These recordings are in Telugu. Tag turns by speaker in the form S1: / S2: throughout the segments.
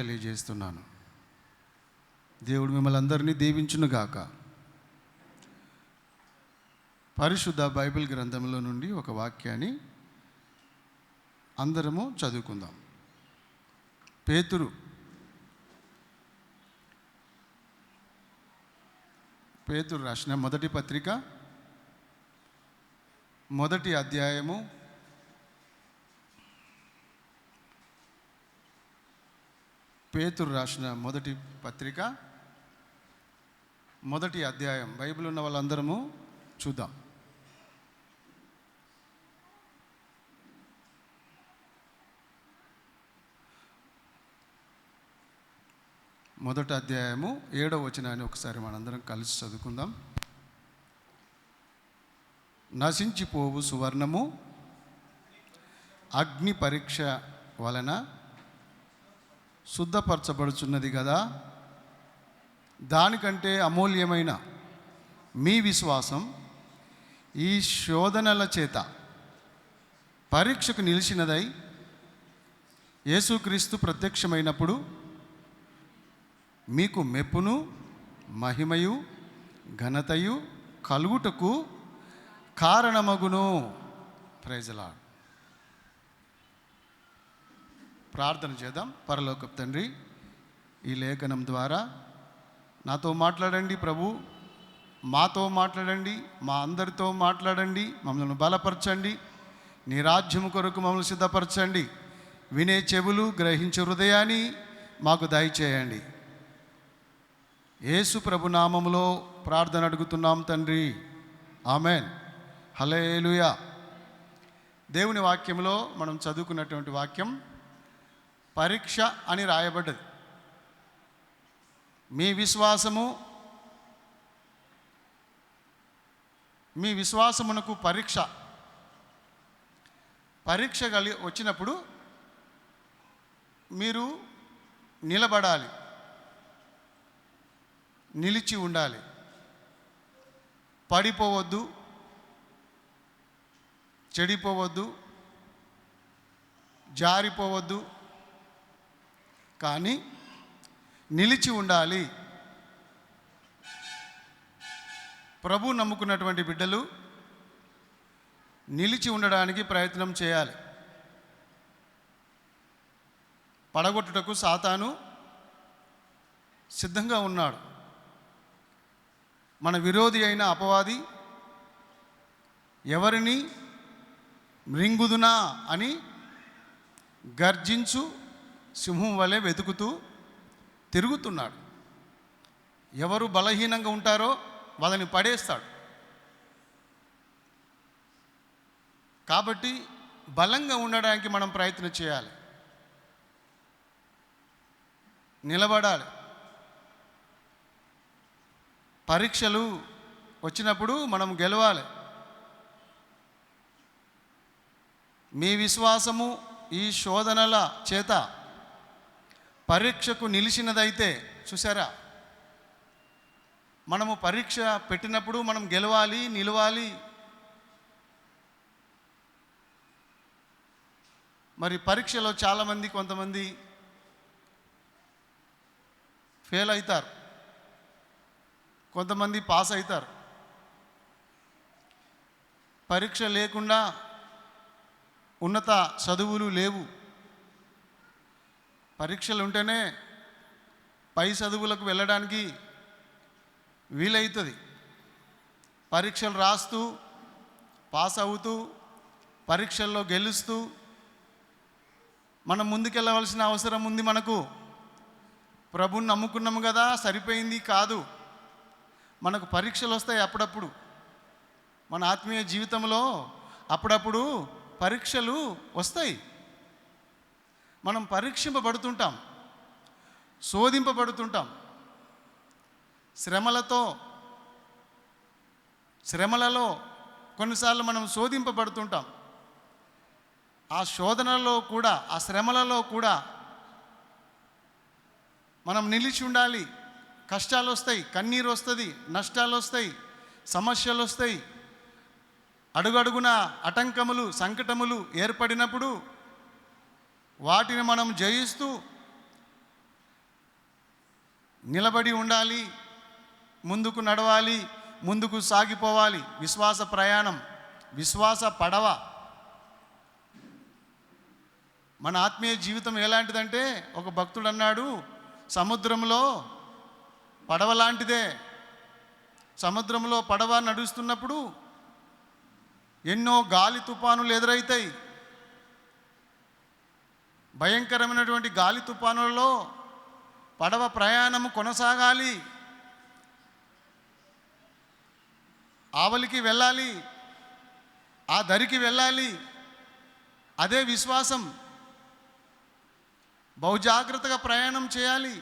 S1: తెలియజేస్తున్నాను. దేవుడు మిమ్మల్ని అందరినీ దీవించునుగాక. పరిశుద్ధ బైబిల్ గ్రంథంలో నుండి ఒక వాక్యాన్ని అందరము చదువుకుందాం. పేతురు రాసిన మొదటి పత్రిక మొదటి అధ్యాయము పేతురు రాసిన మొదటి పత్రిక మొదటి అధ్యాయం. బైబిల్ ఉన్న వాళ్ళందరము చూద్దాం. మొదటి అధ్యాయము 7వ వచనాన్ని ఒకసారి మనందరం కలిసి చదువుకుందాం. నశించిపోవు సువర్ణము అగ్ని పరీక్ష వలన శుద్ధపరచబడుచున్నది కదా, దానికంటే అమూల్యమైన మీ విశ్వాసం ఈ శోధనల చేత పరీక్షకు నిలిచినదై యేసుక్రీస్తు ప్రత్యక్షమైనప్పుడు మీకు మెప్పును మహిమయు ఘనతయు కలుగుటకు కారణమగును. Praise the lord. ప్రార్థన చేద్దాం. పరలోకపు తండ్రి, ఈ లేఖనం ద్వారా నాతో మాట్లాడండి ప్రభు, మాతో మాట్లాడండి, మా అందరితో మాట్లాడండి, మమ్మల్ని బలపరచండి, నీ రాజ్యము కొరకు మమ్మల్ని సిద్ధపరచండి. వినే చెవులు, గ్రహించే హృదయాన్ని మాకు దయచేయండి. యేసు ప్రభు నామములో ప్రార్థన అడుగుతున్నాం తండ్రి, ఆమెన్. హల్లెలూయా. దేవుని వాక్యంలో మనం చదువుకున్నటువంటి వాక్యం పరీక్ష అని రాయబడ్డది. మీ విశ్వాసమునకు పరీక్ష వచ్చినప్పుడు మీరు నిలబడాలి, నిలిచి ఉండాలి, పడిపోవద్దు, చెడిపోవద్దు, జారిపోవద్దు, కానీ నిలిచి ఉండాలి. ప్రభు నమ్ముకున్నటువంటి బిడ్డలు నిలిచి ఉండడానికి ప్రయత్నం చేయాలి. పడగొట్టుటకు సాతాను సిద్ధంగా ఉన్నాడు. మన విరోధి అయిన అపవాది ఎవరిని మృంగుదునా అని గర్జించు సింహం వలె వెతుకుతూ తిరుగుతున్నాడు. ఎవరు బలహీనంగా ఉంటారో వాళ్ళని పడేస్తాడు. కాబట్టి బలంగా ఉండడానికి మనం ప్రయత్నం చేయాలి, నిలబడాలి. పరీక్షలు వచ్చినప్పుడు మనం గెలవాలి. మీ విశ్వాసము ఈ శోధనల చేత పరీక్షకు నిలిచినదైతే, చూసారా, మనము పరీక్ష పెట్టినప్పుడు మనం గెలవాలి, నిలవాలి. మరి పరీక్షలో కొంతమంది ఫెయిల్ అవుతారు, కొంతమంది పాస్ అవుతారు. పరీక్ష లేకుండా ఉన్నత చదువులు లేవు. పరీక్షలు ఉంటేనే పై చదువులకు వెళ్ళడానికి వీలవుతుంది. పరీక్షలు రాస్తూ, పాస్ అవుతూ, పరీక్షల్లో గెలుస్తూ మనం ముందుకెళ్ళవలసిన అవసరం ఉంది. మనకు ప్రభువుని నమ్ముకున్నాము కదా, సరిపోయింది కాదు. మనకు పరీక్షలు వస్తాయి అప్పుడప్పుడు. మన ఆత్మీయ జీవితంలో అప్పుడప్పుడు పరీక్షలు వస్తాయి. మనం పరీక్షింపబడుతుంటాం, శోధింపబడుతుంటాం. శ్రమలలో కొన్నిసార్లు మనం శోధింపబడుతుంటాం. ఆ శోధనలో కూడా, ఆ శ్రమలలో కూడా మనం నిలిచి ఉండాలి. కష్టాలు వస్తాయి, కన్నీరు వస్తుంది, నష్టాలు వస్తాయి, సమస్యలు వస్తాయి. అడుగడుగున ఆటంకములు, సంకటములు ఏర్పడినప్పుడు వాటిని మనం జయిస్తూ నిలబడి ఉండాలి, ముందుకు నడవాలి, ముందుకు సాగిపోవాలి. విశ్వాస ప్రయాణం, విశ్వాస పడవ. మన ఆత్మీయ జీవితం ఎలాంటిదంటే, ఒక భక్తుడు అన్నాడు, సముద్రంలో పడవ లాంటిదే. సముద్రంలో పడవ నడుస్తున్నప్పుడు ఎన్నో గాలి తుఫానులు ఎదురవుతాయి. భయంకరమైనటువంటి గాలి తుఫానులలో పడవ ప్రయాణము కొనసాగాలి, ఆవలికి వెళ్ళాలి, ఆ దరికి వెళ్ళాలి. అదే విశ్వాసం. బహుజాగ్రత్తగా ప్రయాణం చేయాలి.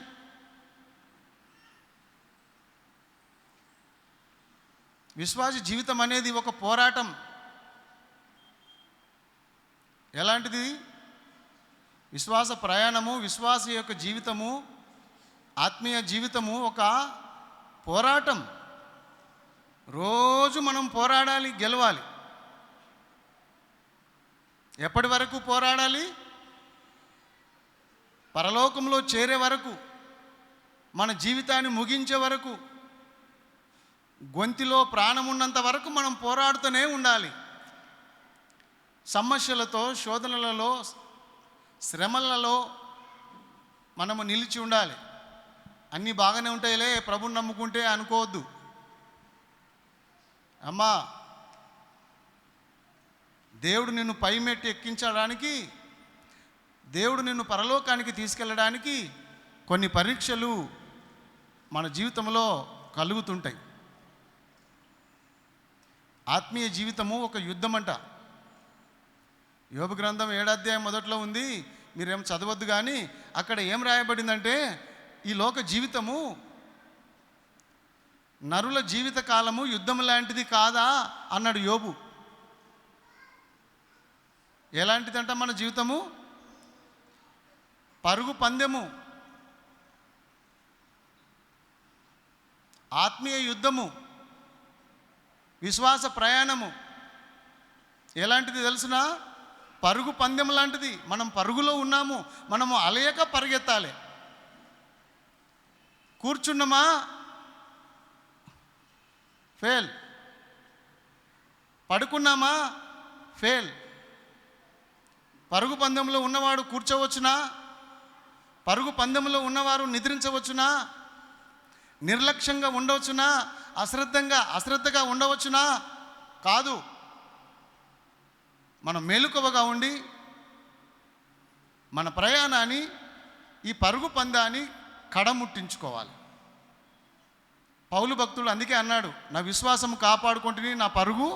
S1: విశ్వాస జీవితం అనేది ఒక పోరాటం. ఎలాంటిది? విశ్వాస ప్రయాణము, విశ్వాస యొక్క జీవితము, ఆత్మీయ జీవితము ఒక పోరాటం. రోజు మనం పోరాడాలి, గెలవాలి. ఎప్పటి వరకు పోరాడాలి? పరలోకంలో చేరే వరకు, మన జీవితాన్ని ముగించే వరకు, గొంతిలో ప్రాణం ఉన్నంత వరకు మనం పోరాడుతూనే ఉండాలి. సమస్యలతో, శోధనలలో, శ్రమలలో మనము నిలిచి ఉండాలి. అన్నీ బాగానే ఉంటాయిలే, ప్రభుని నమ్ముకుంటే అనుకోవద్దు. అమ్మా, దేవుడు నిన్ను పైమెట్టి ఎక్కించడానికి, దేవుడు నిన్ను పరలోకానికి తీసుకెళ్ళడానికి కొన్ని పరీక్షలు మన జీవితంలో కలుగుతుంటాయి. ఆత్మీయ జీవితము ఒక యుద్ధం అంట. యోబు గ్రంథం 7వ అధ్యాయం మొదట్లో ఉంది, మీరేం చదవద్దు. కానీ అక్కడ ఏం రాయబడిందంటే, ఈ లోక జీవితము, నరుల జీవిత కాలము యుద్ధం లాంటిది కాదా అన్నాడు యోబు. ఎలాంటిదంట మన జీవితము? పరుగు పందెము, ఆత్మీయ యుద్ధము, విశ్వాస ప్రయాణము. ఎలాంటిది తెలుసునా? పరుగు పందెం లాంటిది. మనం పరుగులో ఉన్నాము, మనము అలయక పరిగెత్తాలి. కూర్చున్నామా, ఫెయిల్. పడుకున్నామా, ఫెయిల్. పరుగు పందెంలో ఉన్నవాడు కూర్చోవచ్చునా? పరుగు పందెంలో ఉన్నవారు నిద్రించవచ్చునా? నిర్లక్ష్యంగా ఉండవచ్చునా? అశ్రద్ధగా ఉండవచ్చునా? కాదు. మనం మెలకువగా ఉండి మన ప్రయాణాన్ని, ఈ పరుగు పందాన్ని కడముట్టించుకోవాలి. పౌలు భక్తుడు అందుకే అన్నాడు, నా విశ్వాసం కాపాడుకుంటుని, నా పరుగు,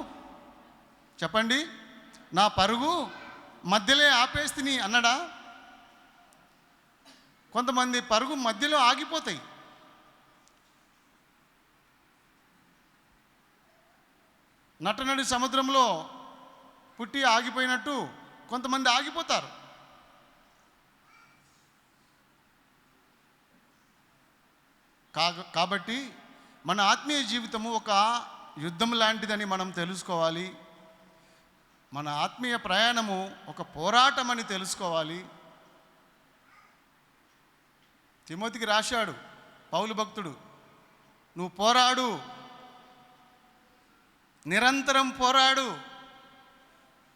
S1: చెప్పండి, నా పరుగు మధ్యలో ఆపేస్తిని అన్నాడా? కొంతమంది పరుగు మధ్యలో ఆగిపోతాయి. నటనడి సముద్రంలో పుట్టి ఆగిపోయినట్టు కొంతమంది ఆగిపోతారు. కాబట్టి మన ఆత్మీయ జీవితము ఒక యుద్ధం లాంటిదని మనం తెలుసుకోవాలి. మన ఆత్మీయ ప్రయాణము ఒక పోరాటం అని తెలుసుకోవాలి. తిమోతికి రాశాడు పౌలు భక్తుడు, నువ్వు పోరాడు, నిరంతరం పోరాడు,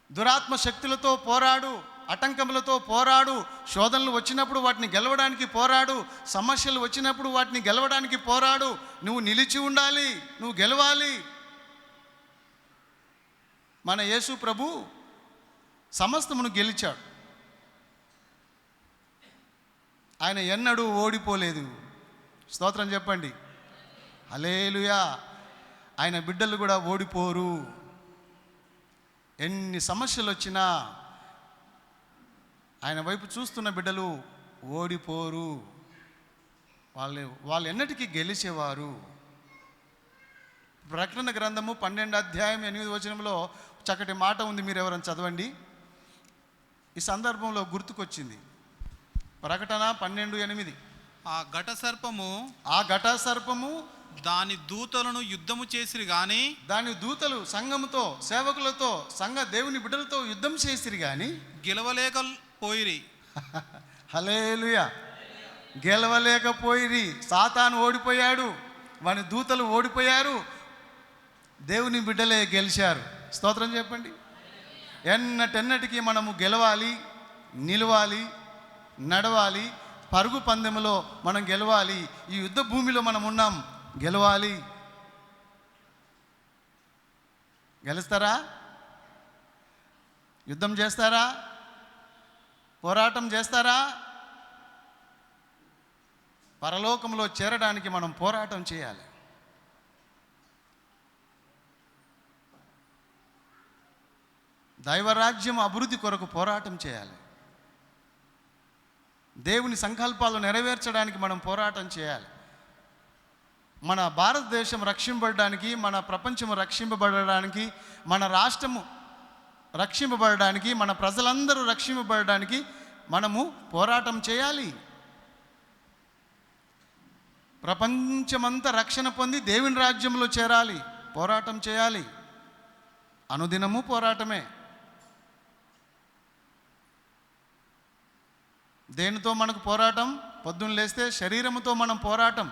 S1: దురాత్మ శక్తులతో పోరాడు, ఆటంకములతో పోరాడు, శోధనలు వచ్చినప్పుడు వాటిని గెలవడానికి పోరాడు, సమస్యలు వచ్చినప్పుడు వాటిని గెలవడానికి పోరాడు. నువ్వు నిలిచి ఉండాలి, నువ్వు గెలవాలి. మన యేసు ప్రభు సమస్తమును గెలిచాడు. ఆయన ఎన్నడూ ఓడిపోలేదు. స్తోత్రం చెప్పండి, హల్లెలూయా. ఆయన బిడ్డలు కూడా ఓడిపోరు. ఎన్ని సమస్యలు వచ్చినా ఆయన వైపు చూస్తున్న బిడ్డలు ఓడిపోరు. వాళ్ళు ఎన్నటికీ గెలిచేవారు. ప్రకటన గ్రంథము 12వ అధ్యాయం 8వ వచనంలో చక్కటి మాట ఉంది, మీరు ఎవరైనా చదవండి. ఈ సందర్భంలో గుర్తుకొచ్చింది. ప్రకటన 12:8.
S2: ఆ ఘట సర్పము దాని దూతలను యుద్ధము చేసిరి గాని,
S1: దాని దూతలు సంఘముతో, సేవకులతో, సంఘ దేవుని బిడ్డలతో యుద్ధం చేసిరి గాని
S2: గెలవలేకపోయిరి.
S1: హల్లెలూయా. గెలవలేకపోయిరి. సాతాను ఓడిపోయాడు, వాని దూతలు ఓడిపోయారు, దేవుని బిడ్డలే గెలిచారు. స్తోత్రం చెప్పండి. ఎన్నటెన్నటికీ మనము గెలవాలి, నిలవాలి, నడవాలి. పరుగు పందెంలో మనం గెలవాలి. ఈ యుద్ధ భూమిలో మనం ఉన్నాం, గెలవాలి. గెలుస్తారా? యుద్ధం చేస్తారా? పోరాటం చేస్తారా? పరలోకంలో చేరడానికి మనం పోరాటం చేయాలి. దైవరాజ్యం అభివృద్ధి కొరకు పోరాటం చేయాలి. దేవుని సంకల్పాలు నెరవేర్చడానికి మనం పోరాటం చేయాలి. మన భారతదేశం రక్షింపబడడానికి, మన ప్రపంచం రక్షింపబడడానికి, మన రాష్ట్రము రక్షింపబడడానికి, మన ప్రజలందరూ రక్షింపబడడానికి మనము పోరాటం చేయాలి. ప్రపంచమంతా రక్షణ పొంది దేవుని రాజ్యంలో చేరాలి, పోరాటం చేయాలి. అనుదినము పోరాటమే. దేనితో మనకు పోరాటం? పొద్దున్న లేస్తే శరీరముతో మనం పోరాటం.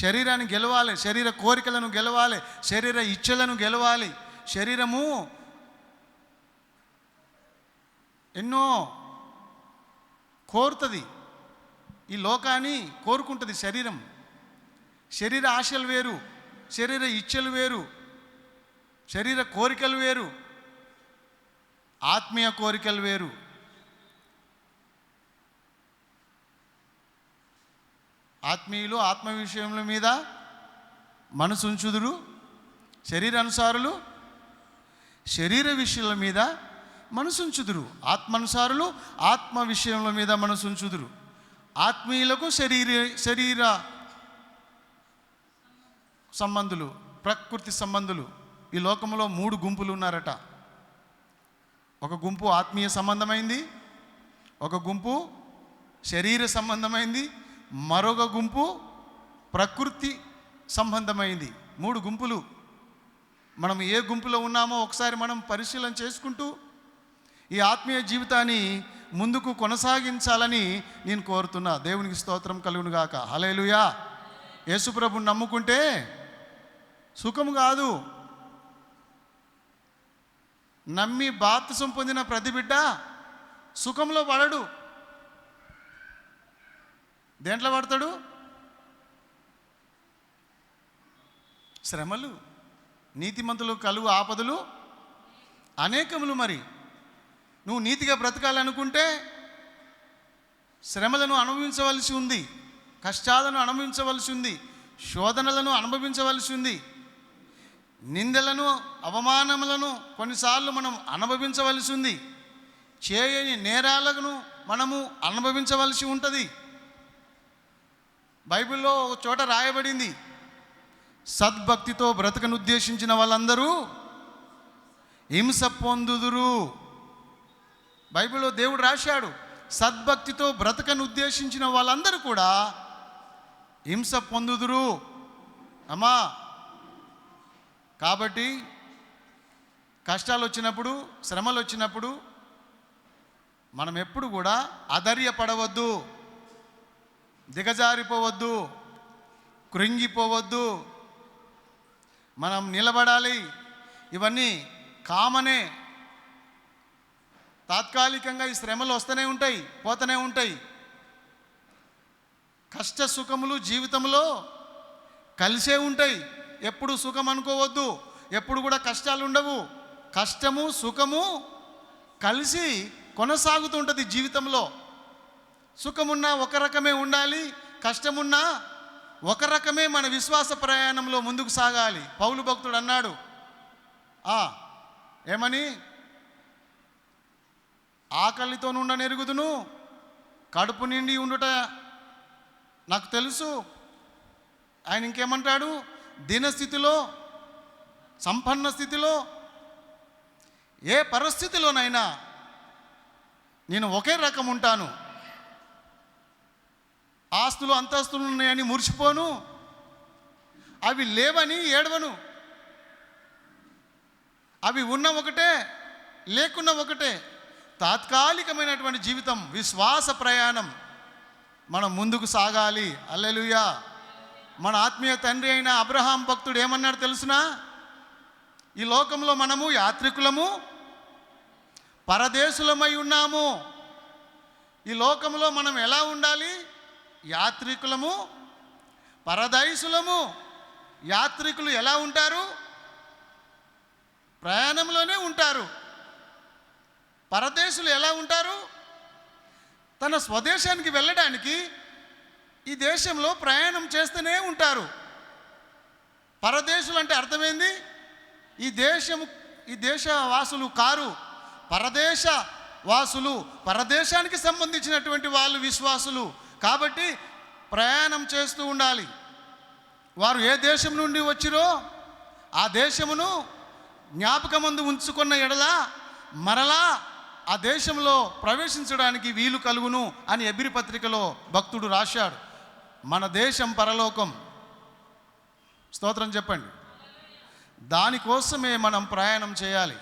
S1: శరీరాన్ని గెలవాలి, శరీర కోరికలను గెలవాలి, శరీర ఇచ్ఛలను గెలవాలి. శరీరము ఎన్నో కోరుతుంది, ఈ లోకాన్ని కోరుకుంటుంది శరీరం. శరీర ఆశలు వేరు, శరీర ఇచ్ఛలు వేరు, శరీర కోరికలు వేరు, ఆత్మీయ కోరికలు వేరు. ఆత్మీయులు ఆత్మ విషయముల మీద మనసు ఉంచుదురు, శరీరానుసారులు శరీర విషయాల మీద మనసు ఉంచుదురు, ఆత్మానుసారులు ఆత్మ విషయముల మీద మనసు ఉంచుదురు. ఆత్మీయులకు శరీర సంబంధులు, ప్రకృతి సంబంధులు. ఈ లోకంలో 3 గుంపులు ఉన్నారట. ఒక గుంపు ఆత్మీయ సంబంధమైంది, ఒక గుంపు శరీర సంబంధమైంది, మరొక గుంపు ప్రకృతి సంబంధమైంది. 3 గుంపులు. మనం ఏ గుంపులో ఉన్నామో ఒకసారి మనం పరిశీలన చేసుకుంటూ ఈ ఆత్మీయ జీవితాన్ని ముందుకు కొనసాగించాలని నేను కోరుతున్నా. దేవునికి స్తోత్రం కలుగును గాక. హల్లెలూయా. యేసుప్రభుని నమ్ముకుంటే సుఖం కాదు. నమ్మి బాప్తిసం పొందిన ప్రతి బిడ్డ సుఖంలో పడడు. దేంట్లో పడతాడు? శ్రమలు. నీతిమంతులు కలుగు ఆపదలు అనేకములు. మరి నువ్వు నీతిగా బ్రతకాలనుకుంటే శ్రమలను అనుభవించవలసి ఉంది, కష్టాలను అనుభవించవలసి ఉంది, శోధనలను అనుభవించవలసి ఉంది, నిందలను అవమానములను కొన్నిసార్లు మనం అనుభవించవలసి ఉంది, చేయని నేరాలను మనము అనుభవించవలసి ఉంటుంది. బైబిల్లో ఒక చోట రాయబడింది, సద్భక్తితో బ్రతకను ఉద్దేశించిన వాళ్ళందరూ హింస పొందుదురు. బైబిల్లో దేవుడు రాశాడు, సద్భక్తితో బ్రతకను ఉద్దేశించిన వాళ్ళందరూ కూడా హింస పొందుదురు. అమ్మా, కాబట్టి కష్టాలు వచ్చినప్పుడు, శ్రమలు వచ్చినప్పుడు మనం ఎప్పుడు కూడా అధైర్యపడవద్దు, దిగజారిపోవద్దు, కృంగిపోవద్దు. మనం నిలబడాలి. ఇవన్నీ కామనే. తాత్కాలికంగా ఈ శ్రమలు వస్తూనే ఉంటాయి, పోతూనే ఉంటాయి. కష్ట సుఖములు జీవితంలో కలిసే ఉంటాయి. ఎప్పుడు సుఖం అనుకోవద్దు, ఎప్పుడు కూడా కష్టాలు ఉండవు. కష్టము సుఖము కలిసి కొనసాగుతుంటుంది జీవితంలో. సుఖమున్నా ఒక రకమే ఉండాలి, కష్టమున్నా ఒక రకమే మన విశ్వాస ప్రయాణంలో ముందుకు సాగాలి. పౌలు భక్తుడు అన్నాడు, ఏమని? ఆకలితో నుండ నెరుగుదును, కడుపు నిండి ఉండుట నాకు తెలుసు. ఆయన ఇంకేమంటాడు? దినస్థితిలో, సంపన్న స్థితిలో, ఏ పరిస్థితిలోనైనా నేను ఒకే రకం ఉంటాను. ఆస్తులు అంతస్తులు ఉన్నాయని మురిసిపోను, అవి లేవని ఏడవను. అవి ఉన్న ఒకటే, లేకున్న ఒకటే. తాత్కాలికమైనటువంటి జీవితం, విశ్వాస ప్రయాణం. మనం ముందుకు సాగాలి. హల్లెలూయా. మన ఆత్మీయ తండ్రి అయిన అబ్రహాం భక్తుడు ఏమన్నాడు తెలుసునా? ఈ లోకంలో మనము యాత్రికులము, పరదేశులమై ఉన్నాము. ఈ లోకంలో మనం ఎలా ఉండాలి? యాత్రికులము, పరదేశులము. యాత్రికులు ఎలా ఉంటారు? ప్రయాణంలోనే ఉంటారు. పరదేశులు ఎలా ఉంటారు? తన స్వదేశానికి వెళ్ళడానికి ఈ దేశంలో ప్రయాణం చేస్తూనే ఉంటారు. పరదేశులు అంటే అర్థమైంది, ఈ దేశ వాసులు కారు, పరదేశ వాసులు, పరదేశానికి సంబంధించినటువంటి వాళ్ళు విశ్వాసులు. కాబట్టి ప్రయాణం చేస్తూ ఉండాలి. వారు ఏ దేశం నుండి వచ్చిరో ఆ దేశమును జ్ఞాపకమందు ఉంచుకున్న ఎడల మరలా ఆ దేశంలో ప్రవేశించడానికి వీలు కలుగును అని ఎబ్రీ పత్రికలో భక్తుడు రాశాడు. మన దేశం పరలోకం. స్తోత్రం చెప్పండి. దానికోసమే మనం ప్రయాణం చేయాలి.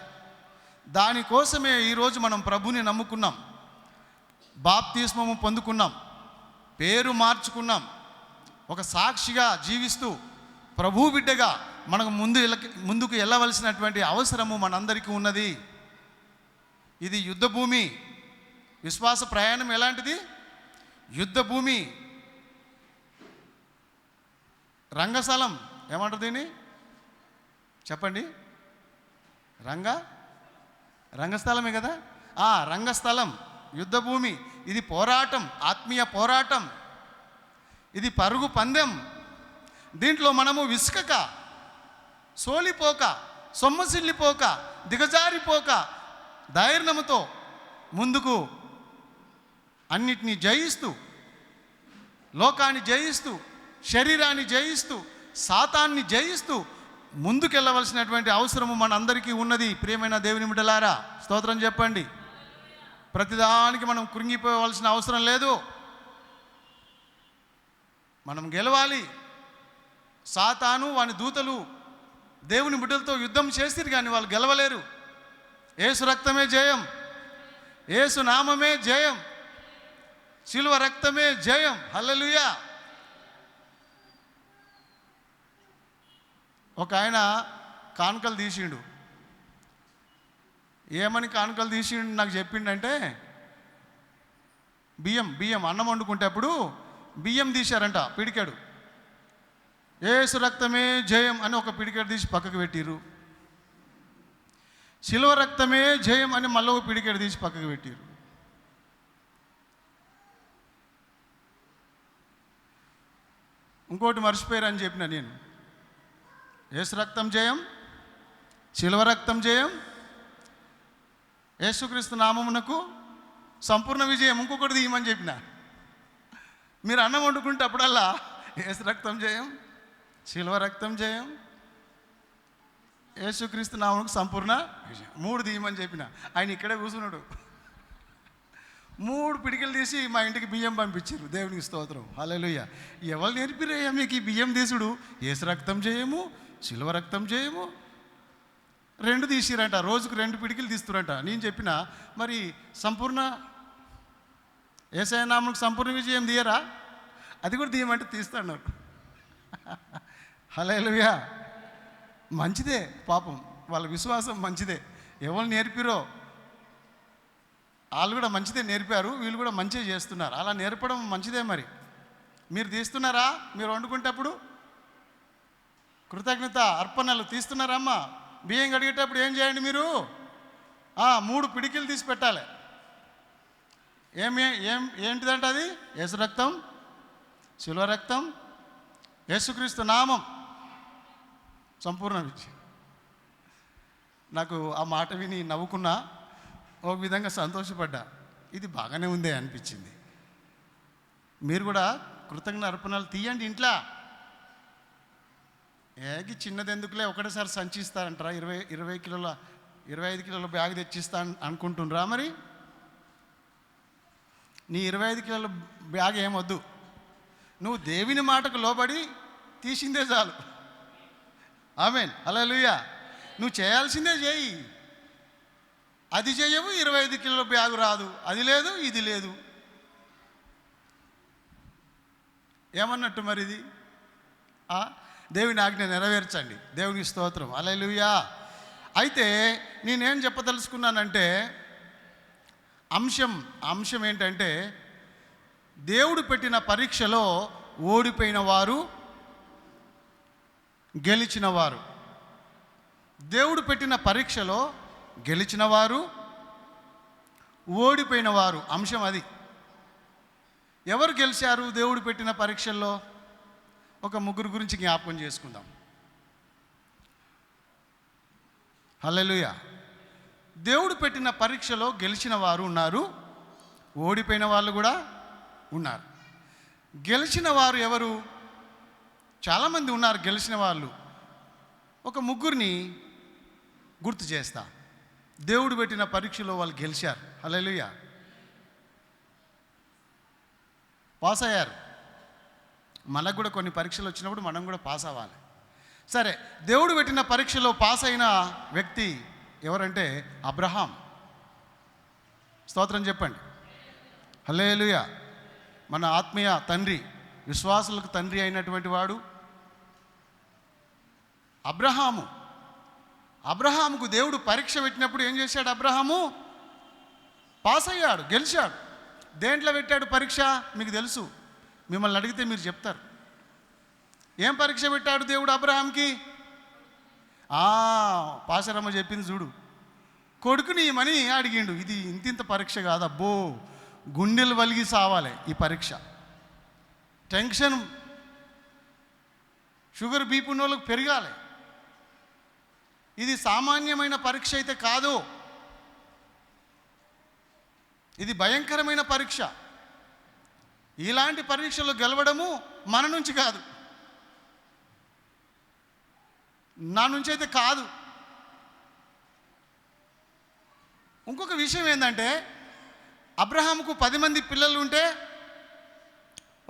S1: దానికోసమే ఈరోజు మనం ప్రభుని నమ్ముకున్నాం, బాప్తిస్మము పొందుకున్నాం, పేరు మార్చుకున్నాం. ఒక సాక్షిగా జీవిస్తూ ప్రభు బిడ్డగా మనకు ముందుకు వెళ్ళవలసినటువంటి అవసరము మనందరికీ ఉన్నది. ఇది యుద్ధ భూమి. విశ్వాస ప్రయాణం ఎలాంటిది? యుద్ధ భూమి, రంగస్థలం. ఏమంటారు దీన్ని? చెప్పండి. రంగస్థలమే కదా. రంగస్థలం, యుద్ధ భూమి. ఇది పోరాటం, ఆత్మీయ పోరాటం. ఇది పరుగు పందెం. దీంట్లో మనము విసుకక, సోలిపోక, సొమ్మసిల్లిపోక, దిగజారిపోక ధైర్యముతో ముందుకు అన్నిటినీ జయిస్తూ, లోకాన్ని జయిస్తూ, శరీరాన్ని జయిస్తూ, సాతాన్ని జయిస్తూ ముందుకెళ్ళవలసినటువంటి అవసరము మనందరికీ ఉన్నది. ప్రియమైన దేవుని బిడ్డలారా, స్తోత్రం చెప్పండి. ప్రతిదానికి మనం కృంగిపోవలసిన అవసరం లేదు. మనం గెలవాలి. సాతాను వాని దూతలు దేవుని బిడ్డలతో యుద్ధం చేసిరు కానీ వాళ్ళు గెలవలేరు. యేసు రక్తమే జయం, యేసు నామమే జయం, శిలువ రక్తమే జయం. హల్లెలూయా. ఒక ఆయన కానుకలు తీసిండు. ఏమని కానుకలు తీసిండు నాకు చెప్పిండంటే, బియ్యం అన్నం వండుకుంటేప్పుడు బియ్యం తీశారంట, పిడికాడు. యేసు రక్తమే జయం అని ఒక పిడికాడు తీసి పక్కకు పెట్టిరు. శిలువ రక్తమే జయం అని మళ్ళీ ఒక పిడికాడు తీసి పక్కకు పెట్టిరు. ఇంకోటి మర్చిపోయారు అని చెప్పిన నేను. యేసు రక్తం జయం, శిలువ రక్తం జయం, యేసుక్రీస్తు నామమునకు సంపూర్ణ విజయం. ఇంకొకటి తీయమని చెప్పిన. మీరు అన్నం వండుకుంటే అప్పుడల్లా యేసు రక్తం జయం, శిలువ రక్తం జయం, యేసుక్రీస్తు నామమునకు సంపూర్ణ విజయం, 3 తీయమని చెప్పిన. ఆయన ఇక్కడే కూర్చున్నాడు. 3 పిడికలు తీసి మా ఇంటికి బియ్యం పంపించారు. దేవునికి స్తోత్రం. హల్లెలూయా. ఎవరు నేర్పిరయ్యా మీకు ఈ బియ్యం తీసుడు? యేసు రక్తం చేయము, శిలువ రక్తం చేయము. 2 తీసిరంట, రోజుకు 2 పిడికిలు తీస్తురంట. నేను చెప్పిన, మరి సంపూర్ణ యేసయ్య నామమునకు సంపూర్ణ విజయం తీయరా? అది కూడా తీయమంటే తీస్తాడు. హల్లెలూయా. మంచిదే, పాపం వాళ్ళ విశ్వాసం మంచిదే. ఎవరు నేర్పిరో వాళ్ళు కూడా మంచిదే నేర్పారు, వీళ్ళు కూడా మంచిగా చేస్తున్నారు. అలా నేర్పడం మంచిదే. మరి మీరు తీస్తున్నారా? మీరు వండుకుంటప్పుడు కృతజ్ఞత అర్పణలు తీస్తున్నారమ్మా? బియ్యం కడిగేటప్పుడు ఏం చేయండి మీరు? 3 పిడికిలు తీసి పెట్టాలి. ఏంటిదంట అది? యేసు రక్తం, శిలువ రక్తం, యేసుక్రీస్తు నామం, సంపూర్ణ విజయం. నాకు ఆ మాట విని నవ్వుకున్నా, ఒక విధంగా సంతోషపడ్డా. ఇది బాగానే ఉందే అనిపించింది. మీరు కూడా కృతజ్ఞ అర్పణలు తీయండి ఇంట్లో. ఏగి చిన్నది ఎందుకులే, ఒకటేసారి సంచిస్తారంటారా? 25 కిలోల బ్యాగ్ తెచ్చిస్తా అనుకుంటుండ్రా? మరి నీ 25 కిలోల బ్యాగ్ ఏమొద్దు. నువ్వు దేవుని మాటకు లోబడి తీసిందే చాలు. ఆమేన్. హల్లెలూయా. నువ్వు చేయాల్సిందే చేయి. అది చేయవు, 25 కిలోల బ్యాగు రాదు. అది లేదు, ఇది లేదు. ఏమన్నట్టు మరి ఇది? దేవుని ఆజ్ఞ నెరవేర్చండి. దేవుని స్తోత్రం, హల్లెలూయా. అయితే నేనేం చెప్పదలుచుకున్నానంటే అంశం ఏంటంటే, దేవుడు పెట్టిన పరీక్షలో ఓడిపోయిన వారు, గెలిచిన వారు. దేవుడు పెట్టిన పరీక్షలో గెలిచిన వారు, ఓడిపోయిన వారు. అంశం అది. ఎవరు గెలిచారు దేవుడు పెట్టిన పరీక్షల్లో? ఒక ముగ్గురు గురించి జ్ఞాపకం చేసుకుందాం. హల్లెలూయా. దేవుడు పెట్టిన పరీక్షలో గెలిచిన వారు ఉన్నారు, ఓడిపోయిన వాళ్ళు కూడా ఉన్నారు. గెలిచిన వారు ఎవరు? చాలామంది ఉన్నారు గెలిచిన వాళ్ళు. ఒక ముగ్గురిని గుర్తు చేస్తా. దేవుడు పెట్టిన పరీక్షలో వాళ్ళు గెలిచారు. హల్లెలూయా. పాస్ అయ్యారు. మనకు కూడా కొన్ని పరీక్షలు వచ్చినప్పుడు మనం కూడా పాస్ అవ్వాలి. సరే, దేవుడు పెట్టిన పరీక్షలో పాస్ అయిన వ్యక్తి ఎవరంటే అబ్రహాం. స్తోత్రం చెప్పండి. హల్లెలూయా. మన ఆత్మీయ తండ్రి, విశ్వాసులకు తండ్రి అయినటువంటి వాడు అబ్రహాము. అబ్రహాముకు దేవుడు పరీక్ష పెట్టినప్పుడు ఏం చేశాడు? అబ్రహాము పాస్ అయ్యాడు, గెలిచాడు. దేంట్లో పెట్టాడు పరీక్ష? మీకు తెలుసు. మిమ్మల్ని అడిగితే మీరు చెప్తారు. ఏం పరీక్ష పెట్టాడు దేవుడు అబ్రహాంకి? పాసరమ్మ చెప్పింది చూడు. కొడుకుని ఇమని అడిగిండు. ఇది ఇంతింత పరీక్ష కాదబ్బో, గుండెలు వలిగి సావాలి ఈ పరీక్ష. టెన్షన్, షుగర్ బీపీ ఉన్న వాళ్ళకి పెరగాలి. ఇది సామాన్యమైన పరీక్ష అయితే కాదు, ఇది భయంకరమైన పరీక్ష. ఇలాంటి పరీక్షలు గెలవడము మన నుంచి కాదు, నా నుంచి అయితే కాదు. ఇంకొక విషయం ఏంటంటే, అబ్రహాముకు 10 మంది పిల్లలు ఉంటే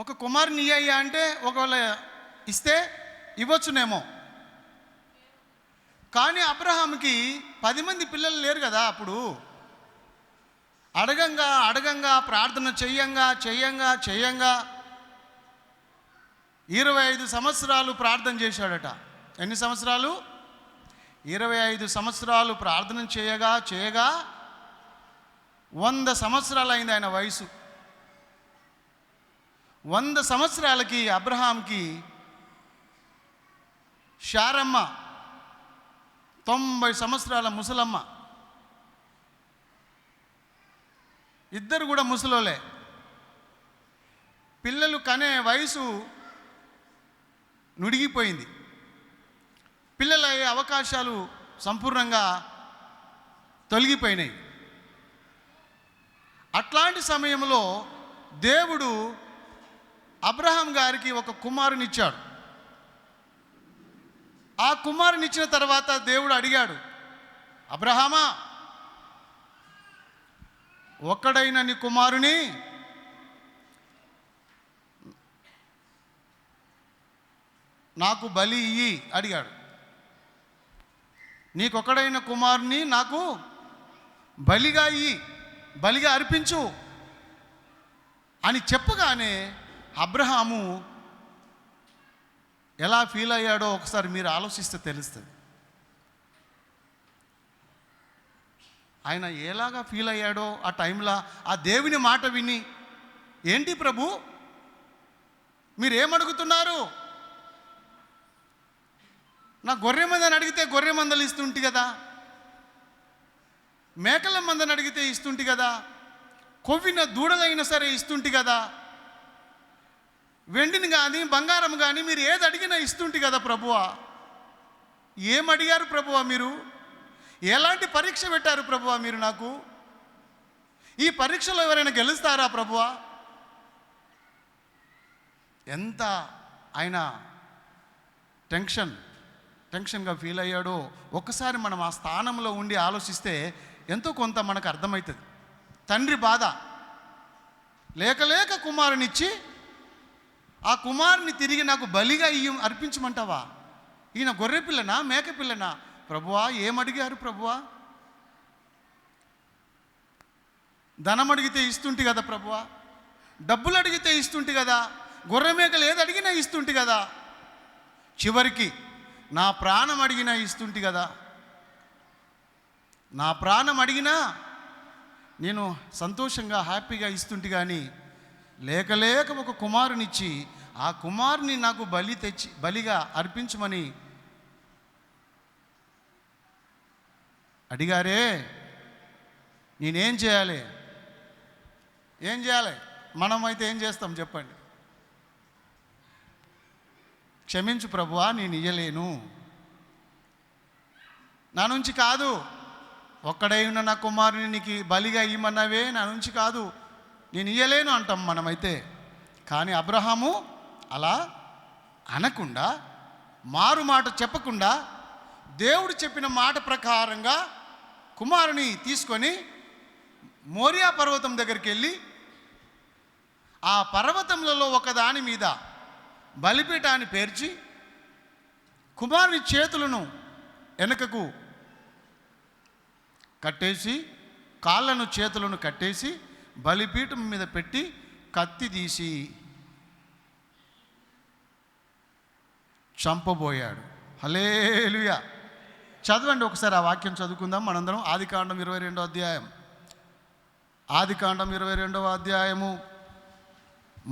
S1: ఒక కుమారుని ఇయ్యా అంటే ఒకవేళ ఇస్తే ఇవ్వచ్చునేమో. కానీ అబ్రహాముకి 10 మంది పిల్లలు లేరు కదా. అప్పుడు అడగంగా ప్రార్థన చెయ్యంగా 25 సంవత్సరాలు ప్రార్థన చేశాడట. ఎన్ని సంవత్సరాలు? 25 సంవత్సరాలు ప్రార్థన చేయగా 100 సంవత్సరాలు అయింది ఆయన వయసు. 100 సంవత్సరాలకి అబ్రహాంకి శారమ్మ 90 సంవత్సరాల ముసలమ్మ, ఇద్దరు కూడా ముసలోలే. పిల్లలు కనే వయసు నుడిగిపోయింది. పిల్లలయ్యే అవకాశాలు సంపూర్ణంగా తొలగిపోయినాయి. అట్లాంటి సమయంలో దేవుడు అబ్రహాం గారికి ఒక కుమారునిచ్చాడు. ఆ కుమారునిచ్చిన తర్వాత దేవుడు అడిగాడు, అబ్రహామా, ఒక్కడైన నీ కుమారుని నాకు బలి ఇయ్యి అడిగాడు. నీకొక్కడైన కుమారుని నాకు బలిగా ఇయ్యి, బలిగా అర్పించు అని చెప్పగానే అబ్రహాము ఎలా ఫీల్ అయ్యాడో ఒకసారి మీరు ఆలోచిస్తే తెలుస్తుంది. ఆయన ఎలాగా ఫీల్ అయ్యాడో ఆ టైంలో, ఆ దేవుని మాట విని, ఏంటి ప్రభు మీరేమడుగుతున్నారు? నా గొర్రె మందని అడిగితే గొర్రె మందలు ఇస్తుంటి కదా, మేకల మందని అడిగితే ఇస్తుంటి కదా, కొవ్విన దూడలైనా సరే ఇస్తుంటి కదా, వెండిని కానీ బంగారం కానీ మీరు ఏది అడిగినా ఇస్తుంటి కదా ప్రభువా. ఏమడిగారు ప్రభువా మీరు? ఎలాంటి పరీక్ష పెట్టారు ప్రభువా మీరు నాకు? ఈ పరీక్షలో ఎవరైనా గెలుస్తారా ప్రభువా? ఎంత ఆయన టెన్షన్గా ఫీల్ అయ్యాడో ఒక్కసారి మనం ఆ స్థానంలో ఉండి ఆలోచిస్తే ఎంతో కొంత మనకు అర్థమవుతుంది. తండ్రి బాధ. లేక కుమారునిచ్చి ఆ కుమారుని తిరిగి నాకు బలిగా అర్పించమంటావా? ఈయన గొర్రె పిల్లనా మేక పిల్లనా? ప్రభువా ఏమడిగారు ప్రభువా? ధనం అడిగితే ఇస్తుంటి కదా ప్రభువా, డబ్బులు అడిగితే ఇస్తుంటి కదా, గొర్రె మేకలు ఏది అడిగినా ఇస్తుంటి కదా, చివరికి నా ప్రాణం అడిగినా ఇస్తుంటి కదా. నా ప్రాణం అడిగినా నేను సంతోషంగా హ్యాపీగా ఇస్తుంటి. కానీ లేక ఒక కుమారునిచ్చి ఆ కుమారుని నాకు బలిగా అర్పించమని అడిగారే, నేనేం చేయాలి? మనమైతే ఏం చేస్తాం చెప్పండి? క్షమించు ప్రభువా, నేను ఇయ్యలేను, నా నుంచి కాదు, ఒక్కడై ఉన్న నా కుమారుని నీకు బలిగా ఇయ్యమన్నావే, నా నుంచి కాదు, నేను ఇయ్యలేను అంటాం మనమైతే. కానీ అబ్రహాము అలా అనకుండా, మారు మాట చెప్పకుండా, దేవుడు చెప్పిన మాట ప్రకారంగా కుమారుని తీసుకొని మోరియా పర్వతం దగ్గరికి వెళ్ళి ఆ పర్వతములలో ఒకదాని మీద బలిపీఠాన్ని పేర్చి కుమారుని చేతులను వెనుకకు కట్టేసి, కాళ్ళను చేతులను కట్టేసి బలిపీఠం మీద పెట్టి కత్తి తీసి చంపబోయాడు. హల్లెలూయా. చదవండి ఒకసారి ఆ వాక్యం చదువుకుందాం మనందరం. ఆదికాండం 22వ అధ్యాయం. ఆదికాండం 22వ అధ్యాయము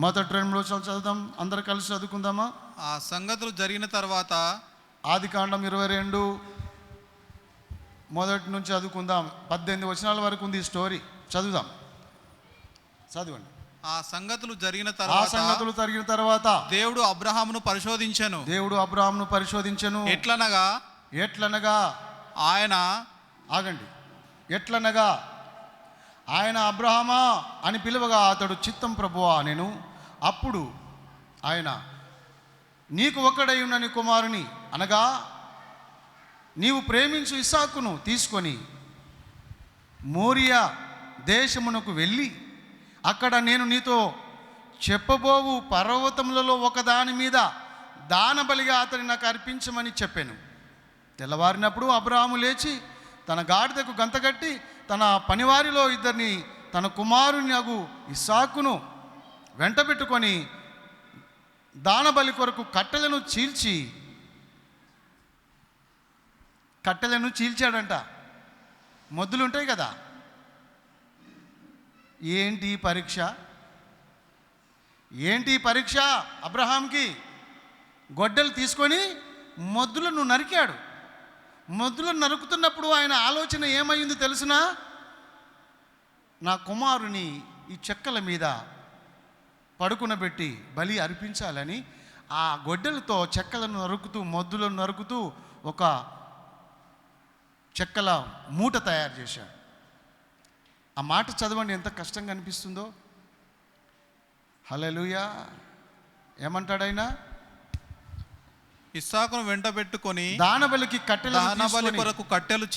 S1: మొదటి 2 వచనాలు చదువుదాం. అందరూ కలిసి చదువుకుందామా?
S2: ఆ సంగతులు జరిగిన తర్వాత,
S1: ఆదికాండం 22 మొదటి నుంచి చదువుకుందాం. 18 వచనాల వరకు ఉంది ఈ స్టోరీ. చదవండి.
S2: ఆ సంగతులు జరిగిన
S1: తర్వాత
S2: దేవుడు అబ్రహామును పరిశోధించెను. ఎట్లనగా ఆయన అబ్రహామా అని పిలువగా అతడు చిత్తం ప్రభువా నేను. అప్పుడు ఆయన, నీకు ఒక్కడై ఉన్న నీ కుమారుని అనగా నీవు ప్రేమించు ఇస్సాకును తీసుకొని మోరియా దేశమునకు వెళ్ళి అక్కడ నేను నీతో చెప్పబోవు పర్వతములలో ఒకదాని మీద దానబలిగా అతని నాకు అర్పించమని చెప్పాను. తెల్లవారినప్పుడు అబ్రహాము లేచి తన గాడిదకు గంతగట్టి తన పనివారిలో 2 తన కుమారుని అగు ఇస్సాకును వెంటబెట్టుకొని దానబలి కొరకు కట్టెలను చీల్చాడంట. మొద్దులుంటాయి కదా. ఏంటి పరీక్ష? అబ్రహాంకి గొడ్డలు తీసుకొని మొద్దులను నరికాడు. మొద్దులను నరుకుతున్నప్పుడు ఆయన ఆలోచన ఏమైంది తెలుసునా? నా కుమారుని ఈ చెక్కల మీద పడుకునబెట్టి బలి అర్పించాలని ఆ గొడ్డలతో చెక్కలను నరుకుతూ, మొద్దులను నరుకుతూ ఒక చెక్కల మూట తయారు చేశాడు. ఆ మాట చదవండి, ఎంత కష్టంగా అనిపిస్తుందో. హల్లెలూయా. ఏమంటాడైనా? ఇస్సాకును వెంటబెట్టుకొని
S1: దానబలి కొరకు కట్టెలను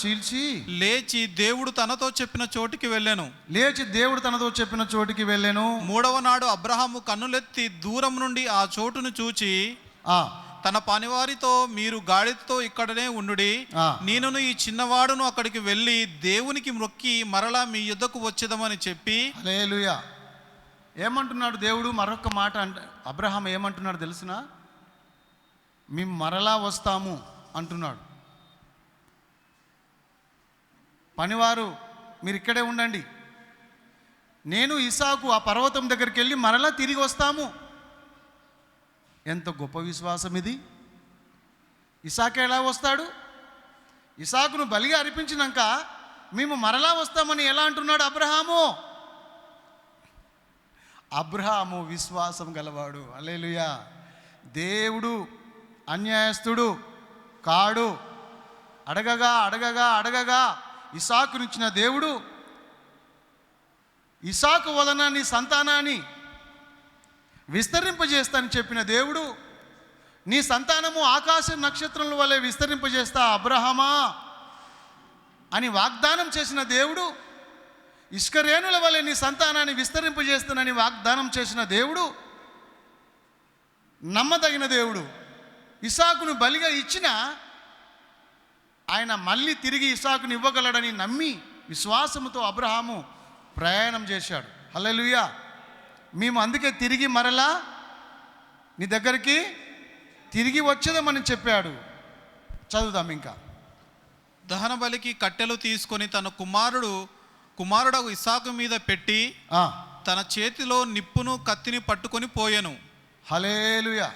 S1: చీల్చి
S2: లేచి దేవుడు తనతో చెప్పిన చోటికి వెళ్ళెను. 3వ నాడు అబ్రహాము కన్నులెత్తి దూరం నుండి ఆ చోటును చూచి తన పనివారితో, మీరు గాడిదతో ఇక్కడనే ఉండుడి, నేనును ఈ చిన్నవాడును అక్కడికి వెళ్ళి దేవునికి మొక్కి మరలా మీ యుద్ధకు వచ్చేదమని చెప్పి.
S1: హల్లెలూయా. ఏమంటున్నాడు దేవుడు? మరొక మాట అబ్రహాం ఏమంటున్నాడు తెలుసునా? మేము మరలా వస్తాము అంటున్నాడు. పనివారు మీరు ఇక్కడే ఉండండి, నేను ఇస్సాకు ఆ పర్వతం దగ్గరికి వెళ్ళి మరలా తిరిగి వస్తాము. ఎంత గొప్ప విశ్వాసం ఇది! ఇస్సాకు ఎలా వస్తాడు? ఇస్సాకును బలిగా అర్పించినాక మేము మరలా వస్తామని ఎలా అంటున్నాడు అబ్రహాము విశ్వాసం గలవాడు. హల్లెలూయా. దేవుడు అన్యాయస్తుడు కాడు. అడగగా ఇస్సాకునిచ్చిన దేవుడు, ఇస్సాకు వలన నీ సంతానాన్ని విస్తరింపజేస్తానని చెప్పిన దేవుడు, నీ సంతానము ఆకాశ నక్షత్రముల వలె విస్తరింపజేస్తా అబ్రహామా అని వాగ్దానం చేసిన దేవుడు, ఇష్కరేణుల వలె నీ సంతానాన్ని విస్తరింపజేస్తానని వాగ్దానం చేసిన దేవుడు, నమ్మదగిన దేవుడు. ఇస్సాకును బలిగా ఇచ్చిన ఆయన మళ్ళీ తిరిగి ఇస్సాకును ఇవ్వగలడని నమ్మి విశ్వాసముతో అబ్రహాము ప్రయాణం చేశాడు. హల్లెలూయా. మేము అందుకే తిరిగి మరలా నీ దగ్గరికి తిరిగి వచ్చేదామని చెప్పాడు. చదువుదాం ఇంకా.
S2: దహన బలికి కట్టెలు తీసుకొని తన కుమారుడు ఇస్సాకు మీద పెట్టి తన చేతిలో నిప్పును కత్తిని పట్టుకొని పోయెను.
S1: హల్లెలూయా.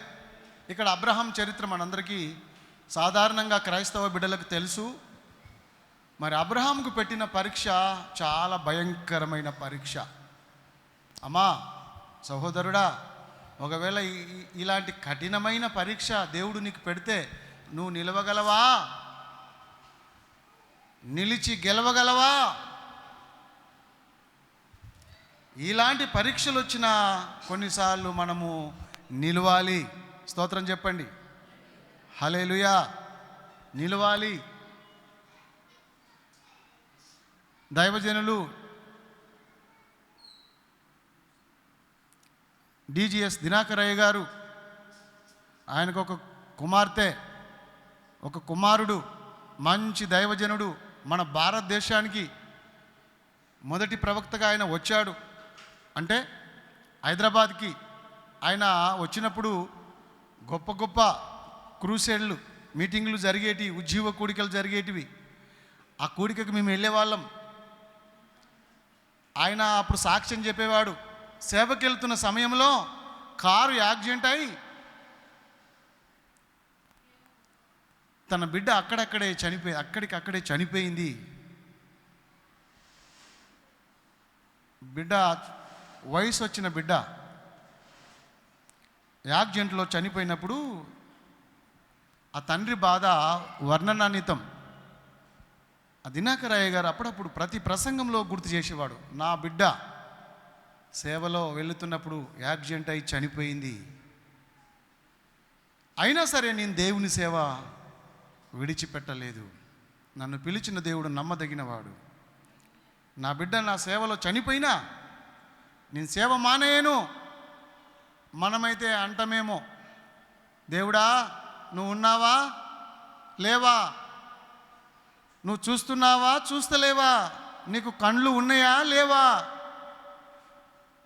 S1: ఇక్కడ అబ్రహాం చరిత్ర మనందరికీ సాధారణంగా క్రైస్తవ బిడ్డలకు తెలుసు. మరి అబ్రహాంకు పెట్టిన పరీక్ష చాలా భయంకరమైన పరీక్ష. అమ్మా సహోదరుడా, ఒకవేళ ఇలాంటి కఠినమైన పరీక్ష దేవుడు నీకు పెడితే నువ్వు నిలవగలవా? నిలిచి గెలవగలవా? ఇలాంటి పరీక్షలు వచ్చిన కొన్నిసార్లు మనము నిలవాలి. స్తోత్రం చెప్పండి. హల్లెలూయా. నిలవాలి. దైవజనులు డిజిఎస్ దినాకరయ్య గారు, ఆయనకు ఒక కుమార్తె, ఒక కుమారుడు, మంచి దైవజనుడు, మన భారతదేశానికి మొదటి ప్రవక్తగా ఆయన వచ్చాడు. అంటే హైదరాబాద్కి ఆయన వచ్చినప్పుడు గొప్ప గొప్ప క్రూసేడ్లు మీటింగ్లు జరిగేటివి, ఉజ్జీవ కూడికలు జరిగేటివి. ఆ కూడికకు మేము వెళ్ళేవాళ్ళం. ఆయన అప్పుడు సాక్ష్యం చెప్పేవాడు. సేవకి వెళ్తున్న సమయంలో కారు యాక్సిడెంట్ అయి తన బిడ్డ అక్కడికక్కడే చనిపోయింది. బిడ్డ వయసు వచ్చిన బిడ్డ యాక్సిడెంట్లో చనిపోయినప్పుడు ఆ తండ్రి బాధ వర్ణనాతీతం. ఆ దినాకరయ్య గారు అప్పుడప్పుడు ప్రతి ప్రసంగంలో గుర్తు చేసేవాడు, నా బిడ్డ సేవలో వెళుతున్నప్పుడు యాక్సిడెంట్ అయి చనిపోయింది, అయినా సరే నేను దేవుని సేవ విడిచిపెట్టలేదు. నన్ను పిలిచిన దేవుడు నమ్మదగినవాడు. నా బిడ్డ నా సేవలో చనిపోయినా నేను సేవ మానేయను. మనమైతే అంటమేమో, దేవుడా నువ్వు ఉన్నావా లేవా, నువ్వు చూస్తున్నావా చూస్తలేవా, నీకు కండ్లు ఉన్నాయా లేవా,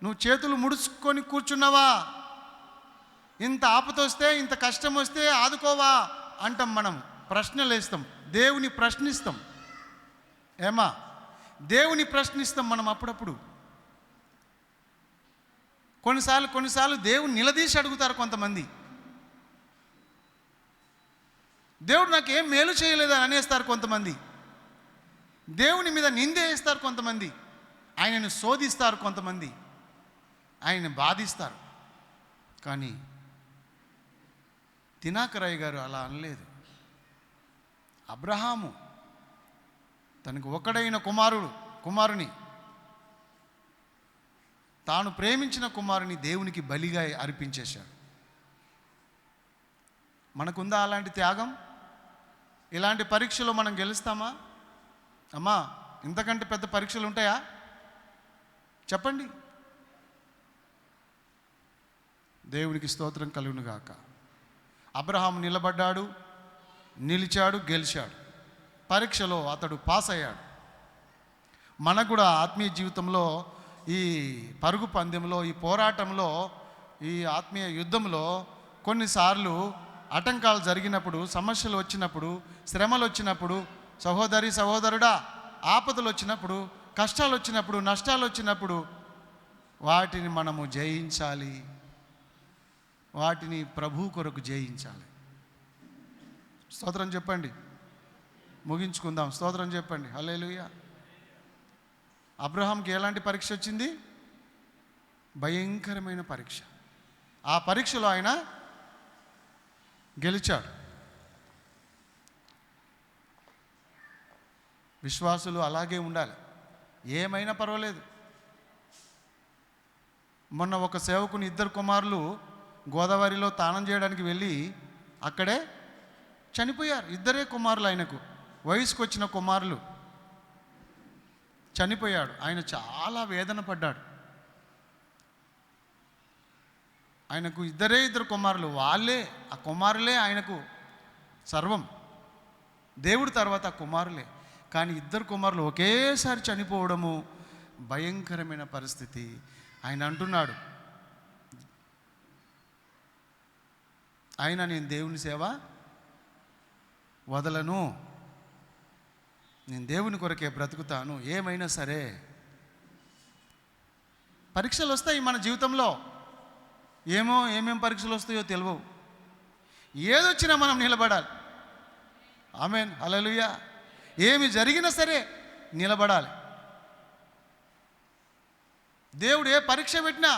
S1: నువ్వు చేతులు ముడుచుకొని కూర్చున్నావా, ఇంత ఆపతొస్తే ఇంత కష్టం వస్తే ఆదుకోవా అంటాం. మనం ప్రశ్నలు వేస్తాం, దేవుని ప్రశ్నిస్తాం. ఏమా దేవుని ప్రశ్నిస్తాం మనం అప్పుడప్పుడు. కొన్నిసార్లు దేవుని నిలదీసి అడుగుతారు కొంతమంది. దేవుడు నాకు ఏం మేలు చేయలేదని అనేస్తారు కొంతమంది. దేవుని మీద నిందేస్తారు కొంతమంది. ఆయనను శోధిస్తారు కొంతమంది. ఆయన్ని బాధిస్తారు. కానీ దినాకరయ్య గారు అలా అనలేదు. అబ్రహాము తనకు ఒకడైన కుమారుని, తాను ప్రేమించిన కుమారుని దేవునికి బలిగా అర్పించేశాడు. మనకుందా అలాంటి త్యాగం? ఇలాంటి పరీక్షలో మనం గెలుస్తామా? అమ్మా ఇంతకంటే పెద్ద పరీక్షలు ఉంటాయా చెప్పండి. దేవునికి స్తోత్రం కలుగును గాక. అబ్రహాము నిలబడ్డాడు, నిలిచాడు, గెలిచాడు. పరీక్షలో అతడు పాస్ అయ్యాడు. మనకు కూడా ఆత్మీయ జీవితంలో, ఈ పరుగు పందెంలో, ఈ పోరాటంలో, ఈ ఆత్మీయ యుద్ధంలో కొన్నిసార్లు ఆటంకాలు జరిగినప్పుడు, సమస్యలు వచ్చినప్పుడు, శ్రమలు వచ్చినప్పుడు, సహోదరుడా ఆపదలు వచ్చినప్పుడు, కష్టాలు వచ్చినప్పుడు, నష్టాలు వచ్చినప్పుడు వాటిని మనము జయించాలి. వాటిని ప్రభు కొరకు జయించాలి. స్తోత్రం చెప్పండి. ముగించుకుందాం. స్తోత్రం చెప్పండి. హల్లెలూయా. అబ్రహాంకి ఎలాంటి పరీక్ష వచ్చింది? భయంకరమైన పరీక్ష. ఆ పరీక్షలో ఆయన గెలిచాడు. విశ్వాసులు అలాగే ఉండాలి. ఏమైనా పర్వాలేదు. మొన్న ఒక సేవకుని 2 కుమారులు గోదావరిలో తానం చేయడానికి వెళ్ళి అక్కడే చనిపోయారు. 2 కుమారులు ఆయనకు, వయసుకు వచ్చిన కుమారులు. చనిపోయాడు. ఆయన చాలా వేదన పడ్డాడు. ఆయనకు 2 కుమారులు, ఆ కుమారులే ఆయనకు సర్వం. దేవుడి తర్వాత ఆ కుమారులే. కానీ 2 కుమారులు ఒకేసారి చనిపోవడము భయంకరమైన పరిస్థితి. ఆయన అంటున్నాడు, అయినా నేను దేవుని సేవ వదలను, నేను దేవుని కొరకే బ్రతుకుతాను, ఏమైనా సరే. పరీక్షలు వస్తాయి మన జీవితంలో, ఏమేం పరీక్షలు వస్తాయో తెలియవు. ఏదొచ్చినా మనం నిలబడాలి. ఆమేన్, హల్లెలూయా. ఏమి జరిగినా సరే నిలబడాలి. దేవుడు ఏ పరీక్ష పెట్టినా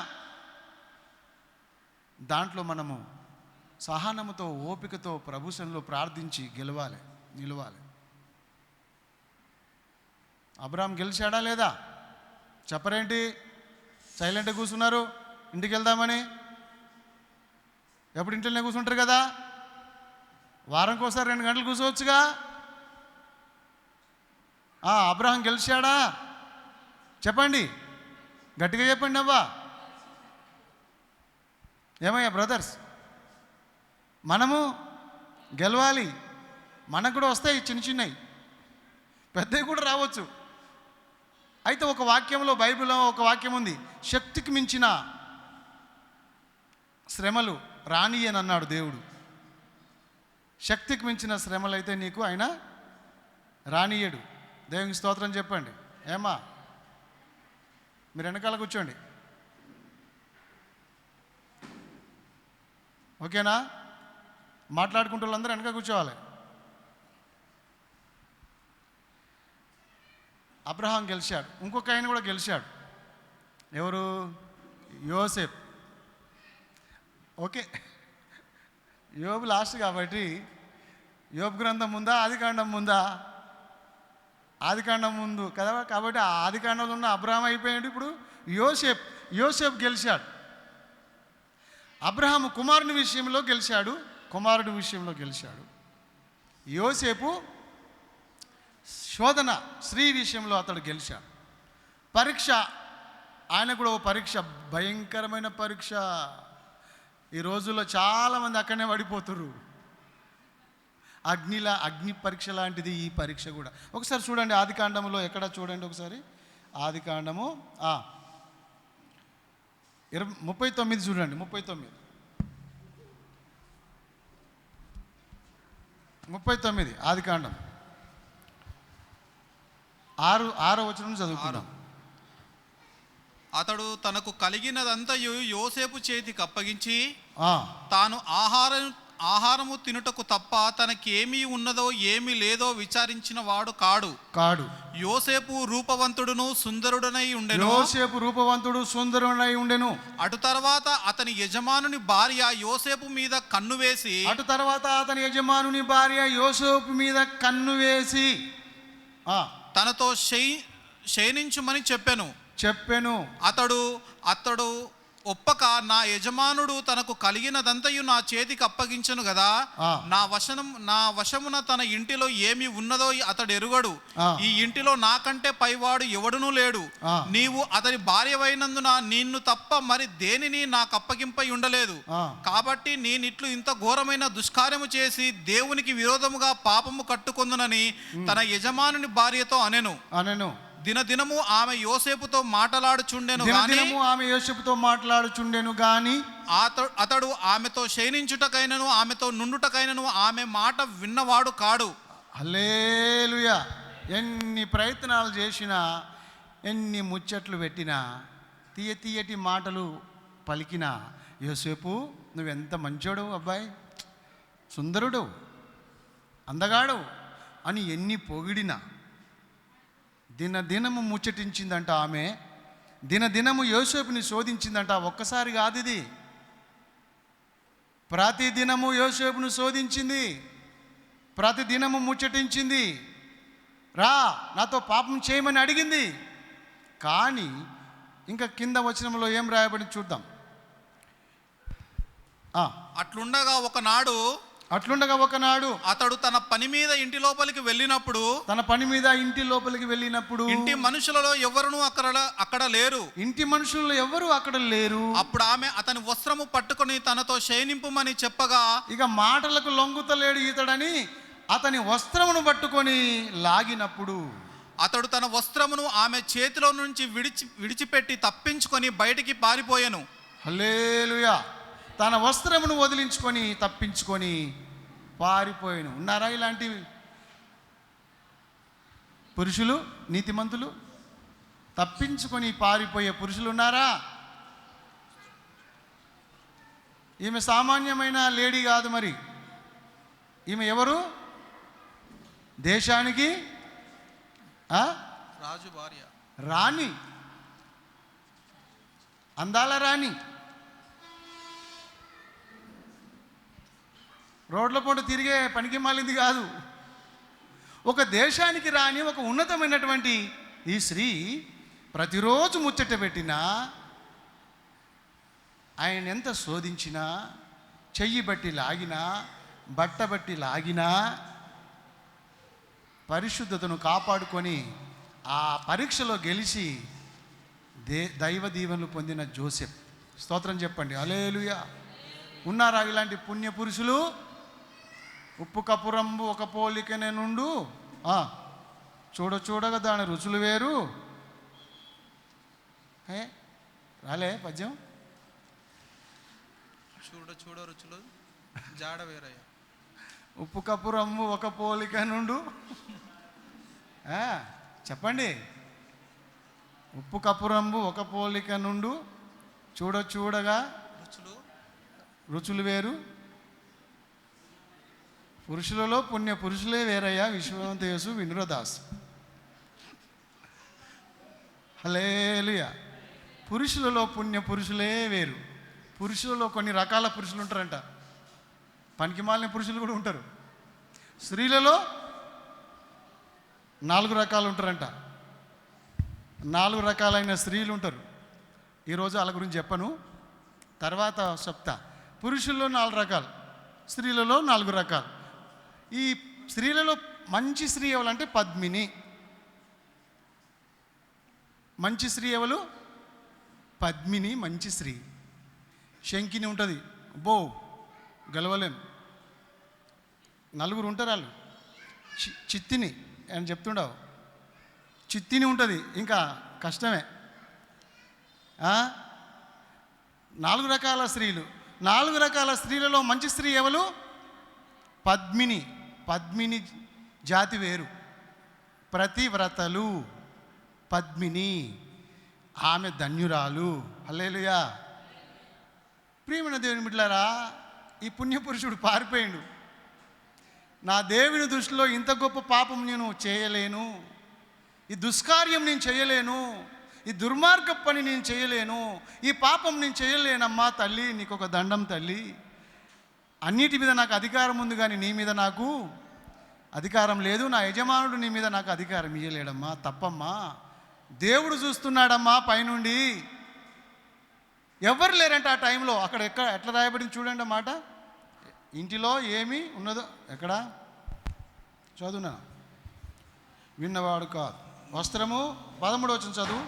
S1: దాంట్లో మనము సహనముతో, ఓపికతో ప్రభువులో ప్రార్థించి నిలవాలి. అబ్రహాం గెలిచాడా లేదా? చెప్పరేంటి? సైలెంట్గా కూర్చున్నారు. ఇంటికి వెళ్దామని. ఎప్పుడు ఇంట్లోనే కూర్చుంటారు కదా, వారంకి ఒకసారి 2 గంటలు కూర్చోవచ్చుగా. అబ్రహాం గెలిచాడా? చెప్పండి, గట్టిగా చెప్పండి అవ్వా. ఏమయ్యా బ్రదర్స్, మనము గెలవాలి. మనకు కూడా వస్తాయి చిన్నవి, పెద్దవి కూడా రావచ్చు. అయితే ఒక వాక్యంలో, బైబిల్లో ఒక వాక్యం ఉంది, శక్తికి మించిన శ్రమలు రానియని అన్నాడు దేవుడు. శక్తికి మించిన శ్రమలు అయితే నీకు ఆయన రానియడు. దేవునికి స్తోత్రం చెప్పండి. ఏమా, మీరు వెనకాల కూర్చోండి, ఓకేనా? మాట్లాడుకుంటూ వాళ్ళందరూ వెనక కూర్చోవాలి. అబ్రహాం గెలిచాడు. ఇంకొక ఆయన కూడా గెలిచాడు. ఎవరు? యోసేపు. ఓకే, యోబు లాస్ట్ కాబట్టి యోబు గ్రంథం ముందా, ఆదికాండం ముందా? ఆదికాండం ముందు కదా. కాబట్టి ఆ ఆదికాండంలో ఉన్న అబ్రహాం అయిపోయాడు. ఇప్పుడు యోసేపు గెలిచాడు. అబ్రహాము కుమారుని విషయంలో గెలిచాడు. యోసేపు శోధన, స్త్రీ విషయంలో అతడు గెలిచాడు. పరీక్ష, ఆయన కూడా ఓ పరీక్ష, భయంకరమైన పరీక్ష. ఈ రోజుల్లో చాలామంది అక్కడనే పడిపోతున్నారు. అగ్ని పరీక్ష లాంటిది ఈ పరీక్ష కూడా. ఒకసారి చూడండి ఆదికాండంలో, ఎక్కడ చూడండి ఒకసారి. ఆదికాండము 39 చూడండి. 39 ఆదికాండం 6వ వచనం చదువుకున్నాం.
S2: అతడు తనకు కలిగినదంతయు యోసేపు చేతికి అప్పగించి, తాను ఆహారము తినుటకు తప్ప తనకేమీ ఉన్నదో ఏమీ లేదో విచారించిన వాడు కాడు. యోసేపు రూపవంతుడును సుందరుడనై ఉండెను. అటు తర్వాత అతని యజమానుని భార్య యోసేపు మీద కన్ను వేసి తనతో శయనించుమని చెప్పెను. అతడు ఒప్పక, నా యజమానుడు తనకు కలిగినదంతయు నా చేతికి అప్పగించను కదా, నా వశమున తన ఇంటిలో ఏమి ఉన్నదో అతడు ఎరుగడు. ఈ ఇంటిలో నాకంటే పైవాడు ఎవడునూ లేడు. నీవు అతని భార్యవైనందున నిన్ను తప్ప మరి దేనిని నాకు అప్పగింపై ఉండలేదు. కాబట్టి నేనిట్లు ఇంత ఘోరమైన దుష్కార్యము చేసి దేవునికి విరోధముగా పాపము కట్టుకొందునని తన యజమానుని భార్యతో అనెను. దినదినము ఆమె యోసేపుతో మాటలాడుచుండెను గాని అతడు ఆమెతో శయనించుటకైనను ఆమెతో నుండుటకైనను ఆమె మాట విన్నవాడు కాడు.
S1: హల్లెలూయా. ఎన్ని ప్రయత్నాలు చేసినా, ఎన్ని ముచ్చట్లు పెట్టినా, తీయటి మాటలు పలికినా, యోసేపు నువ్వెంత మంచోడు అబ్బాయి, సుందరుడు, అందగాడు అని ఎన్ని పొగిడినా, దినదినము ముచ్చటించిందంట ఆమె. దినదినము యోసేపుని శోధించిందంట. ఒక్కసారి కాదు ఇది, ప్రతిదినము యోసేపును శోధించింది, ప్రతిదినము ముచ్చటించింది. నాతో పాపం చేయమని అడిగింది. కానీ ఇంకా కింద వచనంలో ఏం రాయబడి చూద్దాం.
S2: అట్లుండగా ఒకనాడు అతడు తన పని మీద ఇంటి లోపలికి వెళ్ళినప్పుడు ఇంటి మనుషులలో ఎవరు అక్కడ లేరు. అప్పుడు ఆమె అతని వస్త్రము పట్టుకొని తనతో శయనింపుమని చెప్పగా,
S1: ఇక మాటలకు లొంగుతలేడు ఇతడని అతని వస్త్రమును పట్టుకొని లాగినప్పుడు
S2: అతడు తన వస్త్రమును ఆమె చేతిలో నుంచి విడిచిపెట్టి తప్పించుకొని బయటికి పారిపోయాను.
S1: హల్లెలూయా. తన వస్త్రమును వదిలించుకొని తప్పించుకొని పారిపోయాను. ఉన్నారా ఇలాంటి పురుషులు, నీతిమంతులు? తప్పించుకొని పారిపోయే పురుషులు ఉన్నారా? ఈమె సామాన్యమైన లేడీ కాదు. మరి ఈమె ఎవరు? దేశానికి
S2: రాజు భార్య,
S1: రాణి, అందాల రాణి. రోడ్ల పూట తిరిగే పనికి మాలింది కాదు. ఒక దేశానికి రాని, ఒక ఉన్నతమైనటువంటి ఈ స్త్రీ ప్రతిరోజు ముచ్చట పెట్టినా, ఆయన ఎంత శోధించినా, చెయ్యి బట్టి లాగినా, బట్ట బట్టి లాగినా పరిశుద్ధతను కాపాడుకొని ఆ పరీక్షలో గెలిచి దైవ దీవెనలు పొందిన జోసెఫ్. స్తోత్రం చెప్పండి, హల్లెలూయా. ఉన్నారా ఇలాంటి పుణ్య పురుషులు? ఉప్పు కపురంబు ఒక పోలికనే నుండు, చూడగా దాని రుచులు వేరు. రాలే పద్యం?
S2: చూడ రుచులు జాడ వేరయ్య.
S1: ఉప్పు కపురంబు ఒక పోలిక నుండు, చెప్పండి. ఉప్పు కపురంబు ఒక పోలిక నుండు, చూడగా రుచులు వేరు. పురుషులలో పుణ్య పురుషులే వేరయ్యా. విశ్వవంత యేసు వినురదాస్. హల్లెలూయా. పురుషులలో పుణ్య పురుషులే వేరు. పురుషులలో కొన్ని రకాల పురుషులు ఉంటారంట, పనికి మాలిన పురుషులు కూడా ఉంటారు. స్త్రీలలో 4 రకాలు ఉంటారంట. 4 రకాలైన స్త్రీలు ఉంటారు. ఈరోజు వాళ్ళ గురించి చెప్పను, తర్వాత చెప్తా. పురుషుల్లో 4 రకాలు, స్త్రీలలో 4 రకాలు. ఈ స్త్రీలలో మంచి స్త్రీ ఎవరంటే పద్మిని. మంచి స్త్రీ ఎవరు? పద్మిని మంచి స్త్రీ. శంకిని ఉంటుంది, బో గెలవలేం. 4 ఉంటారు వాళ్ళు. చిత్తిని అని చెప్తుండవు, చిత్తిని ఉంటుంది, ఇంకా కష్టమే. 4 రకాల స్త్రీలు. 4 రకాల స్త్రీలలో మంచి స్త్రీ ఎవరు? పద్మిని. పద్మిని జాతి వేరు. ప్రతివ్రతలు పద్మిని, ఆమె ధన్యురాలు. హల్లెలూయా. ప్రియమైన దేవుని బిడ్డలారా, ఈ పుణ్యపురుషుడు పారిపోయాడు. నా దేవుని దృష్టిలో ఇంత గొప్ప పాపం నేను చేయలేను, ఈ దుష్కార్యం నేను చేయలేను, ఈ దుర్మార్గ పని నేను చేయలేను, ఈ పాపం నేను చేయలేనమ్మా తల్లి, నీకు ఒక దండం తల్లి. అన్నిటి మీద నాకు అధికారం ఉంది, కానీ నీ మీద నాకు అధికారం లేదు. నా యజమానుడు నీ మీద నాకు అధికారం ఇయ్యలేడమ్మా, తప్పమ్మా. దేవుడు చూస్తున్నాడమ్మా పైనుండి. ఎవరు లేరంట ఆ టైంలో. అక్కడ ఎట్లా రాయబడింది చూడండి మాట. ఇంటిలో ఏమి ఉన్నదో ఎక్కడ చదువునా, విన్నవాడు కాదు. వస్త్రము 13వ వచనం చదువు.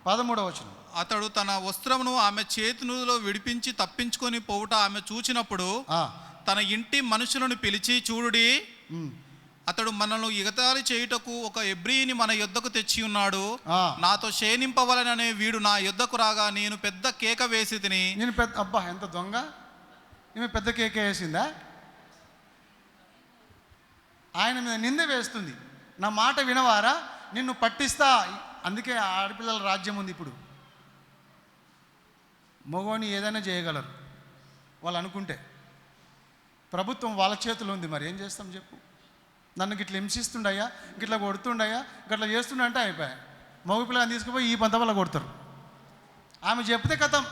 S1: 13వ వచనం.
S2: అతడు తన వస్త్రమును ఆమె చేతులలో విడిపించి తప్పించుకొని పోవుట ఆమె చూచినప్పుడు తన ఇంటి మనుషులను పిలిచి, చూడుడి, అతడు మనల్ని ఎగతాళి చేయుటకు ఒక ఎబ్రీని మన యొద్దకు తెచ్చి ఉన్నాడు. నాతో శయనింపవలననే వీడు నా యొద్దకు రాగా నేను పెద్ద కేక వేసి తిని.
S1: నేను పెద్ద, అబ్బా ఎంత దొంగ, ఈమె పెద్ద కేక వేసిందా? ఆయన మీద నింద వేస్తుంది. నా మాట వినవారా, నిన్ను పట్టిస్తా. అందుకే ఆడపిల్లల రాజ్యం ఉంది ఇప్పుడు. మగవాణి ఏదైనా చేయగలరు వాళ్ళు అనుకుంటే. ప్రభుత్వం వాళ్ళ చేతిలో ఉంది. మరి ఏం చేస్తాం చెప్పు. నన్ను గిట్లా హింసిస్తుండయా, గిట్లా కొడుతుండయా, గట్లా చేస్తుండంటే అయిపోయా. మగ పిల్లలని తీసుకుపోయి ఈ పంత వల్ల కొడతారు. ఆమె చెప్తే కథం.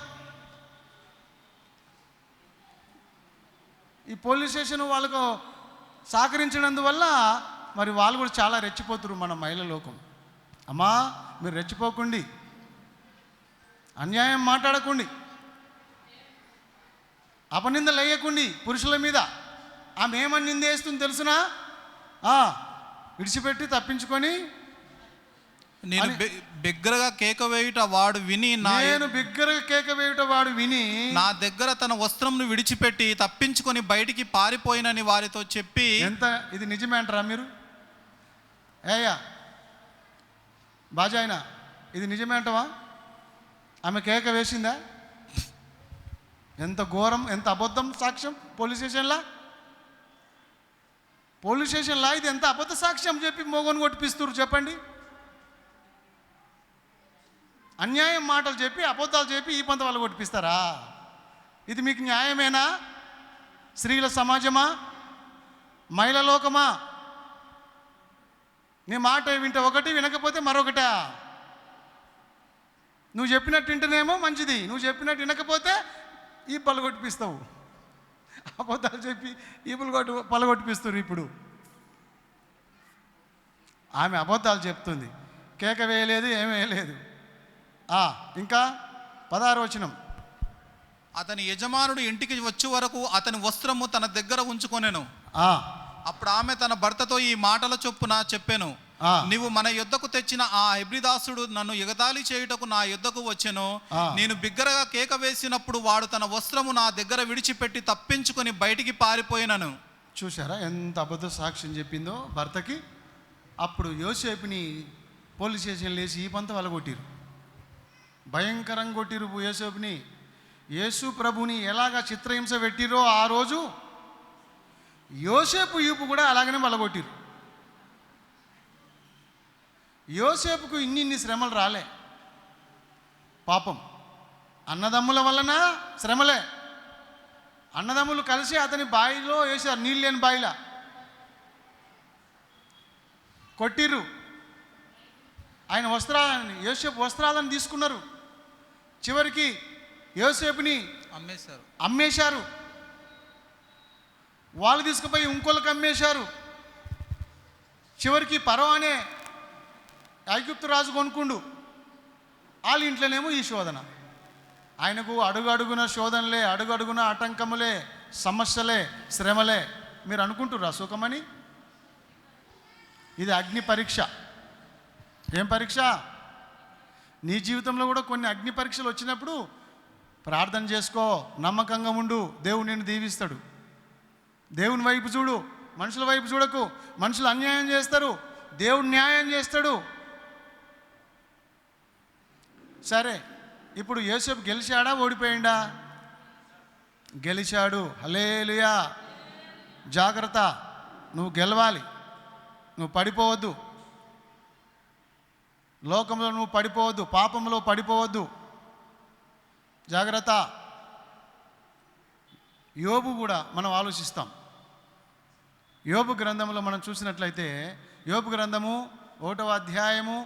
S1: ఈ పోలీస్ స్టేషన్ వాళ్ళకు సహకరించినందువల్ల మరి వాళ్ళు కూడా చాలా రెచ్చిపోతున్నారు మన మహిళా లోకం. అమ్మా మీరు రెచ్చిపోకండి, అన్యాయం మాట్లాడకండి, అపనిందలు వేయకండి పురుషుల మీద. ఆమె ఏమని నిందేస్తుంది తెలుసునా? విడిచిపెట్టి తప్పించుకొని
S2: నేను బిగ్గరగా కేక వేయుట వాడు విని,
S1: నేను బిగ్గరగా కేక వేయుట వాడు విని
S2: నా దగ్గర తన వస్త్రంను విడిచిపెట్టి తప్పించుకొని బయటికి పారిపోయినని వారితో చెప్పి.
S1: ఎంత ఇది నిజమే అంటారా మీరు? ఏయ్యా బాజాయినా, ఇది నిజమే అంటావా? ఆమె కేక వేసిందా? ఎంత ఘోరం, ఎంత అబద్ధం సాక్ష్యం పోలీస్ స్టేషన్లా ఇది ఎంత అబద్ధ సాక్ష్యం చెప్పి మోగోని కొట్టిపిస్తున్నారు చెప్పండి. అన్యాయం మాటలు చెప్పి అబద్ధాలు చెప్పి ఈ పంత వాళ్ళు కొట్టిపిస్తారా? ఇది మీకు న్యాయమేనా? స్త్రీల సమాజమా, మహిళా లోకమా? నీ మాట వింటే ఒకటి, వినకపోతే మరొకటా? నువ్వు చెప్పినట్టు వింటేనేమో మంచిది, నువ్వు చెప్పినట్టు వినకపోతే ఈ పలగొట్టిపిస్తావు. అబద్ధాలు చెప్పి ఈ పలగొట్టిపిస్తారు. ఇప్పుడు ఆమె అబద్ధాలు చెప్తుంది, కేక వేయలేదు, ఏమీ వేయలేదు. ఇంకా 16వ వచనం.
S2: అతని యజమానుడు ఇంటికి వచ్చే వరకు అతని వస్త్రము తన దగ్గర ఉంచుకొనెను. అప్పుడు ఆమె తన భర్తతో ఈ మాటల చొప్పున చెప్పెను, నీవు మన యొద్దకు తెచ్చిన ఆ హెబ్రిదాసుడు నన్ను ఎగతాళి చేయుటకు నా యొద్దకు వచ్చెను. నేను బిగ్గరగా కేక వేసినప్పుడు వాడు తన వస్త్రము నా దగ్గర విడిచిపెట్టి తప్పించుకొని బయటికి పారిపోయినను.
S1: చూసారా ఎంత అబద్ధ సాక్ష్యం చెప్పిందో భర్తకి? అప్పుడు యోసేపుని పోలీస్ స్టేషన్లో వేసి ఈ పంత వాళ్ళ కొట్టిరు, భయంకరంగా కొట్టిరు యోసేపుని. యేసు ప్రభుని ఎలాగ చిత్రహింస పెట్టిరో ఆ రోజు యోసేపు ఈపు కూడా అలాగనే వలగొట్టిరు. యోసేపుకు ఇన్ని శ్రమలు రాలే, పాపం అన్నదమ్ముల వలన శ్రమలే. అన్నదమ్ములు కలిసి అతని బావిలో వేశారు, నీళ్ళు లేని బావిలా కొట్టిర్రు. ఆయన వస్త్రాలని, యోసేపు వస్త్రాలను తీసుకున్నారు. చివరికి యోసేపుని అమ్మేశారు. వాళ్ళు తీసుకుపోయి ఇంకోళ్ళకి అమ్మేశారు. చివరికి ఫరో అనే ఐగుప్తు రాజు కొనుక్కుండు. వాళ్ళ ఇంట్లోనేమో ఈ శోధన. ఆయనకు అడుగడుగున శోధనలే, అడుగడుగున ఆటంకములే, సమస్యలే, శ్రమలే. మీరు అనుకుంటుర్రా సుఖమని? ఇది అగ్ని పరీక్ష. ఏం పరీక్ష? నీ జీవితంలో కూడా కొన్ని అగ్ని పరీక్షలు వచ్చినప్పుడు ప్రార్థన చేసుకో, నమ్మకంగా ఉండు, దేవుడు నిన్ను దీవిస్తాడు. దేవుని వైపు చూడు, మనుషుల వైపు చూడకు. మనుషులు అన్యాయం చేస్తారు, దేవుడు న్యాయం చేస్తాడు. సరే, ఇప్పుడు యోసేపు గెలిచాడా ఓడిపోయిందా? గెలిచాడు. హల్లెలూయా. జాగ్రత్త, నువ్వు గెలవాలి, నువ్వు పడిపోవద్దు. లోకంలో నువ్వు పడిపోవద్దు, పాపంలో పడిపోవద్దు. జాగ్రత్త. యోబు కూడా మనం ఆలోచిస్తాం. యోబు గ్రంథంలో మనం చూసినట్లయితే, యోబు గ్రంథము 1వ అధ్యాయము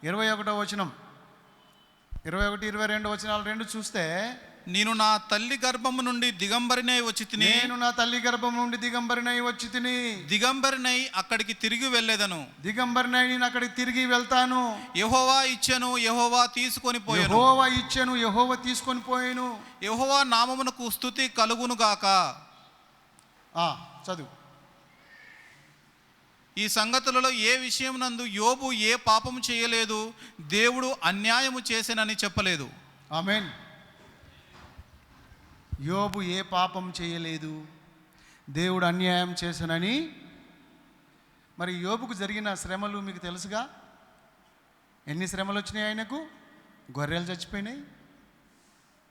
S1: 21వ వచనం, 21, 22 వచనాలు రెండు చూస్తే,
S2: నేను నా తల్లి గర్భము నుండి దిగంబరినై వచ్చి తిని,
S1: నేను నా తల్లి గర్భం నుండి దిగంబరినై వచ్చి తిని,
S2: దిగంబరినై అక్కడికి తిరిగి వెళ్ళేదను,
S1: దిగంబరినై నేను అక్కడికి తిరిగి వెళ్తాను.
S2: యెహోవా ఇచ్చెను, యెహోవా తీసుకొని పోయెను,
S1: యెహోవా ఇచ్చెను, యెహోవా తీసుకొని పోయెను.
S2: యెహోవా నామమునకు స్తుతి కలుగును గాక.
S1: చదువు.
S2: ఈ సంగతులలో ఏ విషయం నందు యోబు ఏ పాపము చేయలేదు, దేవుడు అన్యాయము చేసెనని చెప్పలేదు.
S1: ఆమేన్. యోబు ఏ పాపం చేయలేదు, దేవుడు అన్యాయం చేశానని. మరి యోబుకు జరిగిన శ్రమలు మీకు తెలుసుగా. ఎన్ని శ్రమలు వచ్చినాయి ఆయనకు? గొర్రెలు చచ్చిపోయినాయి,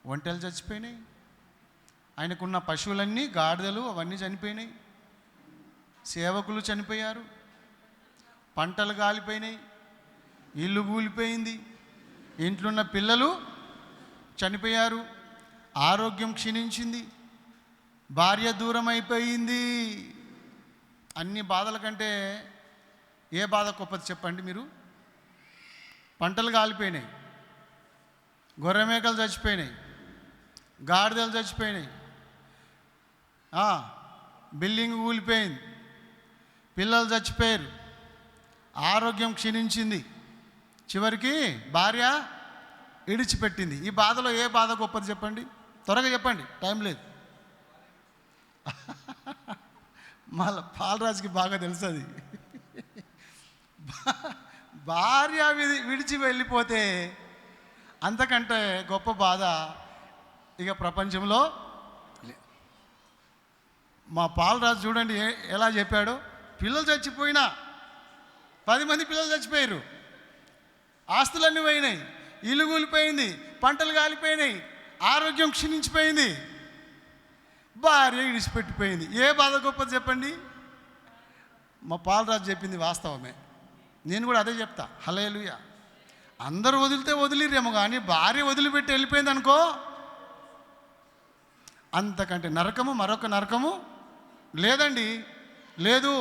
S1: ఒంటెలు చచ్చిపోయినాయి, ఆయనకున్న పశువులన్నీ, గాడిదలు అవన్నీ చనిపోయినాయి, సేవకులు చనిపోయారు, పంటలు కాలిపోయినాయి, ఇల్లు కూలిపోయింది, ఇంట్లో ఉన్న పిల్లలు చనిపోయారు, ఆరోగ్యం క్షీణించింది, భార్య దూరం అయిపోయింది. అన్ని బాధల కంటే ఏ బాధ గొప్పది చెప్పండి మీరు? పంటలు కాలిపోయినాయి, గొర్రె మేకలు చచ్చిపోయినాయి, గాడిదలు చచ్చిపోయినాయి, బిల్డింగ్ కూలిపోయింది, పిల్లలు చచ్చిపోయారు, ఆరోగ్యం క్షీణించింది, చివరికి భార్య ఇడిచిపెట్టింది. ఈ బాధలో ఏ బాధ గొప్పది చెప్పండి? త్వరగా చెప్పండి, టైం లేదు. మళ్ళీ పాలరాజుకి బాగా తెలుసు అది. భార్య విడిచి వెళ్ళిపోతే అంతకంటే గొప్ప బాధ ఇక ప్రపంచంలో. మా పాలరాజు చూడండి ఎలా చెప్పాడో. పిల్లలు చచ్చిపోయినా, 10 మంది పిల్లలు చచ్చిపోయారు, ఆస్తులన్నీ పోయినాయి, ఇల్లు కూలిపోయింది, పంటలు కాలిపోయినాయి, ఆరోగ్యం క్షీణించిపోయింది. భార్య విడిచిపెట్టిపోయింది. ఏ బాధ గొప్పది చెప్పండి? మా పాలరాజు చెప్పింది వాస్తవమే, నేను కూడా అదే చెప్తా. హల్లెలూయా. అందరూ వదిలితే వదిలిరేమో, కానీ భార్య వదిలిపెట్టి వెళ్ళిపోయింది అనుకో, అంతకంటే నరకము మరొక నరకము లేదండి, లేదు.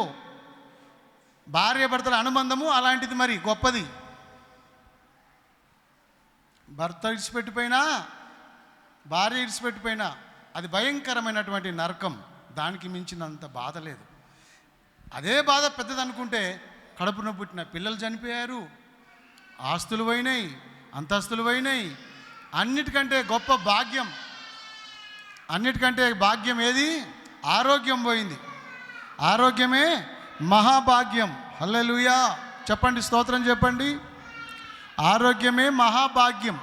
S1: భార్య భర్తల అనుబంధము అలాంటిది, మరి గొప్పది. భర్త ఇడిచిపెట్టిపోయినా, భార్య ఇడిచిపెట్టిపోయినా అది భయంకరమైనటువంటి నరకం. దానికి మించినంత బాధ లేదు. అదే బాధ పెద్దది అనుకుంటే, కడుపున పుట్టిన పిల్లలు చనిపోయారు, ఆస్తులు పోయినాయి, అంతస్తులు పోయినాయి. అన్నిటికంటే గొప్ప భాగ్యం, అన్నిటికంటే భాగ్యం ఏది? ఆరోగ్యం పోయింది. ఆరోగ్యమే మహాభాగ్యం. హల్లెలూయా చెప్పండి, స్తోత్రం చెప్పండి. ఆరోగ్యమే మహాభాగ్యం.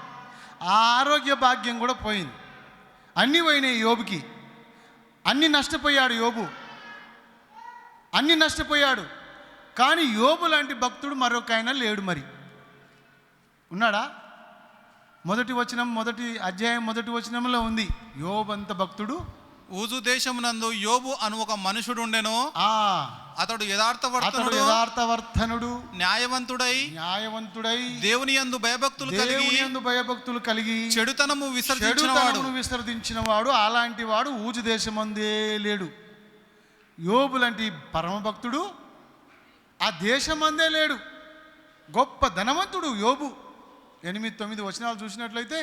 S1: ఆ ఆరోగ్య భాగ్యం కూడా పోయింది. అన్నీ పోయినాయి యోబుకి. అన్నీ నష్టపోయాడు యోబు, అన్నీ నష్టపోయాడు. కానీ యోబు లాంటి భక్తుడు మరొక ఆయన లేడు. మరి ఉన్నాడా? మొదటి అధ్యాయం మొదటి వచనంలో ఉంది, యోబు అంత భక్తుడు.
S2: ఊజు దేశమునందు యోబు అను ఒక మనుషుడు ఉండెను. అతడు యథార్థవర్తనుడు, న్యాయవంతుడై దేవుని యందు భయభక్తులు కలిగి చెడుతనము విసర్జించిన వాడు. అలాంటి వాడు ఊజు దేశమందే లేడు. యోబు లాంటి పరమభక్తుడు ఆ దేశమందే లేడు. గొప్ప ధనవంతుడు యోబు. 8-9 వచనాలు చూసినట్లయితే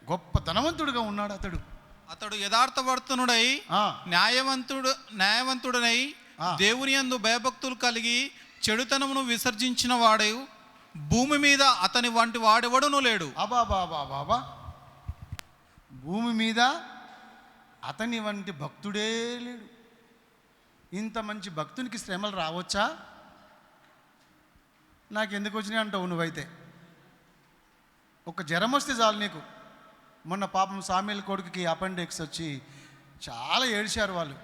S2: గొప్ప ధనవంతుడుగా ఉన్నాడు అతడు యథార్థవర్తనుడై న్యాయవంతుడనై దేవుని యందు భయభక్తులు కలిగి చెడుతనమును విసర్జించిన వాడు. భూమి మీద అతని వంటి వాడెవడునూ లేడు. బాబా, భూమి మీద అతని వంటి భక్తుడే లేడు. ఇంత మంచి భక్తునికి శ్రమలు రావచ్చా? నాకెందుకు వచ్చినాయి అంటావు నువ్వైతే. ఒక జ్వరం వస్తే చాలు నీకు. మొన్న పాపం సామ్యుయల్ కొడుకుకి అపెండిక్స్ వచ్చి చాలా ఏడ్చారు వాళ్ళు.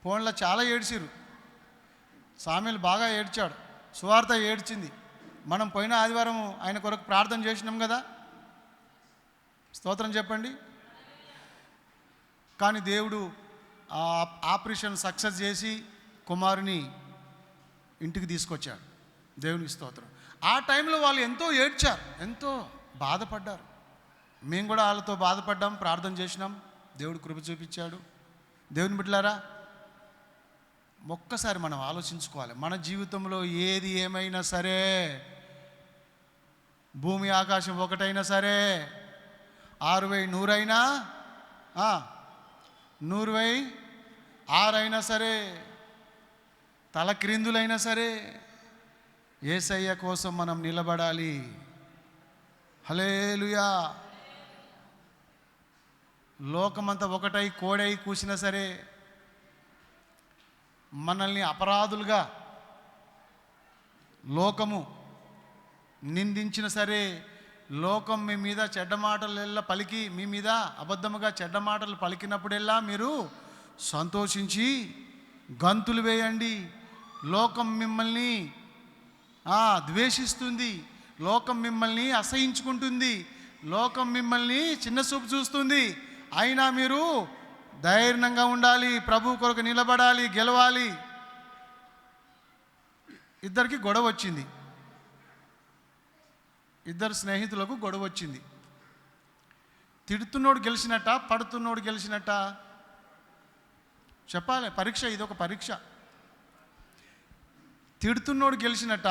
S2: ఫోన్లో చాలా ఏడ్చారు. సామ్యుయల్ బాగా ఏడ్చాడు, సువార్త ఏడ్చింది. మనం పోయిన ఆదివారం ఆయన కొరకు ప్రార్థన చేసినాం కదా, స్తోత్రం చెప్పండి. కానీ దేవుడు ఆపరేషన్ సక్సెస్ చేసి కుమారుని ఇంటికి తీసుకొచ్చాడు. దేవునికి స్తోత్రం. ఆ టైంలో వాళ్ళు ఎంతో ఏడ్చారు, ఎంతో బాధపడ్డారు. మేము కూడా వాళ్ళతో బాధపడ్డాం, ప్రార్థన చేసినాం, దేవుడు కృప చూపించాడు. దేవుని బిడ్డలారా, ఒక్కసారి మనం ఆలోచించుకోవాలి. మన జీవితంలో ఏది ఏమైనా సరే, భూమి ఆకాశం ఒకటైనా సరే, 6,100 అయినా 100,6 అయినా సరే, తల క్రిందులైనా సరే, యేసయ్య కోసం మనం నిలబడాలి. హల్లెలూయా. లోకమంతా ఒకటై కోడై కూసినా సరే, మనల్ని అపరాధులుగా లోకము నిందించిన సరే, లోకం మీ మీద చెడ్డ మాటలు పలికి, మీ మీద అబద్ధముగా చెడ్డ మాటలు పలికినప్పుడెల్లా మీరు సంతోషించి గంతులు వేయండి. లోకం మిమ్మల్ని ద్వేషిస్తుంది, లోకం మిమ్మల్ని అసహించుకుంటుంది, లోకం మిమ్మల్ని చిన్న చూపు చూస్తుంది. అయినా మీరు ధైర్యంగా ఉండాలి, ప్రభు కొరకు నిలబడాలి, గెలవాలి. ఇద్దరికి గొడవ వచ్చింది, ఇద్దరు స్నేహితులకు గొడవ వచ్చింది. తిడుతున్నోడు గెలిచినట్ట, పడుతున్నోడు గెలిచినట్ట? చెప్పాలి, పరీక్ష, ఇదొక పరీక్ష. తిడుతున్నోడు గెలిచినట్ట,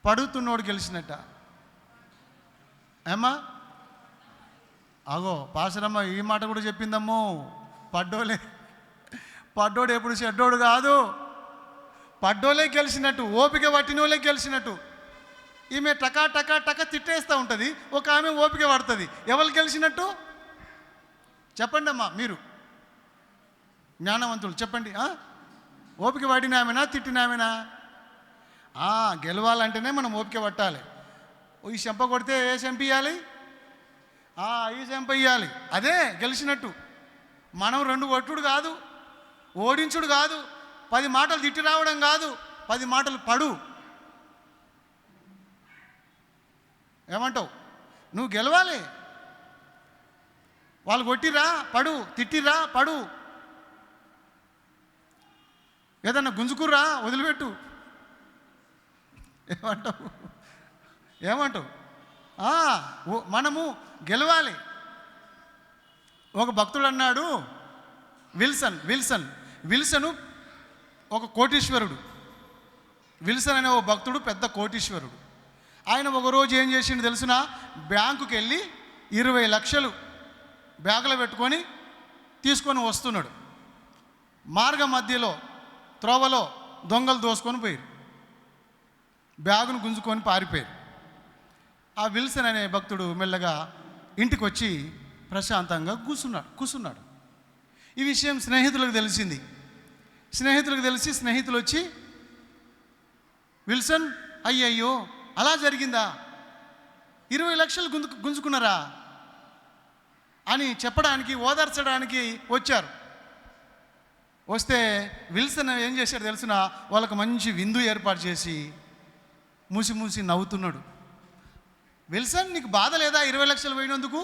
S2: పడుతున్నోడు గెలిచినట్ట? ఏమ్మా? అగో పాసరమ్మ ఈ మాట కూడా చెప్పిందమ్మో, పడ్డోడు ఎప్పుడు చెడ్డోడు కాదు, పడ్డోలే గెలిచినట్టు, ఓపిక పట్టినోళ్ళే గెలిచినట్టు. ఈమె టకా టకా టకా తిట్టేస్తూ ఉంటుంది, ఒక ఆమె ఓపిక పడుతుంది. ఎవరు గెలిచినట్టు చెప్పండి అమ్మా, మీరు జ్ఞానవంతులు చెప్పండి. ఓపిక పడిన ఆమెనా, తిట్టిన ఆమెనా? గెలవాలంటేనే మనం ఓపిక పట్టాలి. ఈ చెంప కొడితే ఏ చెంప ఇవ్వాలి? ఈ చెంప ఇవ్వాలి, అదే గెలిచినట్టు. మనం 2 కొట్టుడు కాదు, ఓడించుడు కాదు, 10 మాటలు తిట్టి రావడం కాదు, 10 మాటలు పడు. ఏమంటావు? నువ్వు గెలవాలి.
S1: వాళ్ళు కొట్టిరా పడు, తిట్టిరా పడు, ఏదన్నా గుంజుకుర్రా వదిలిపెట్టు. ఏమంటావు? ఏమంటావు? మనము గెలవాలి. ఒక భక్తుడు అన్నాడు, విల్సను ఒక కోటీశ్వరుడు. విల్సన్ అనే ఒక భక్తుడు పెద్ద కోటీశ్వరుడు. ఆయన ఒకరోజు ఏం చేసిండు తెలుసిన? బ్యాంకుకి వెళ్ళి 20 లక్షలు బ్యాగులో పెట్టుకొని తీసుకొని వస్తున్నాడు. మార్గ మధ్యలో త్రోవలో దొంగలు దోసుకొని పోయారు, బ్యాగును గుంజుకొని పారిపోయారు. ఆ విల్సన్ అనే భక్తుడు మెల్లగా ఇంటికి వచ్చి ప్రశాంతంగా కూర్చున్నాడు. ఈ విషయం స్నేహితులకు తెలిసింది. స్నేహితులు వచ్చి, విల్సన్ అయ్యయ్యో అలా జరిగిందా, 20 లక్షలు గుంజుకున్నారా అని చెప్పడానికి, ఓదార్చడానికి వచ్చారు. వస్తే విల్సన్ ఏం చేశాడు తెలిసిన? వాళ్ళకు మంచి విందు ఏర్పాటు చేసి మూసి నవ్వుతున్నాడు. విల్సన్, నీకు బాధ లేదా 20 లక్షలు పోయినందుకు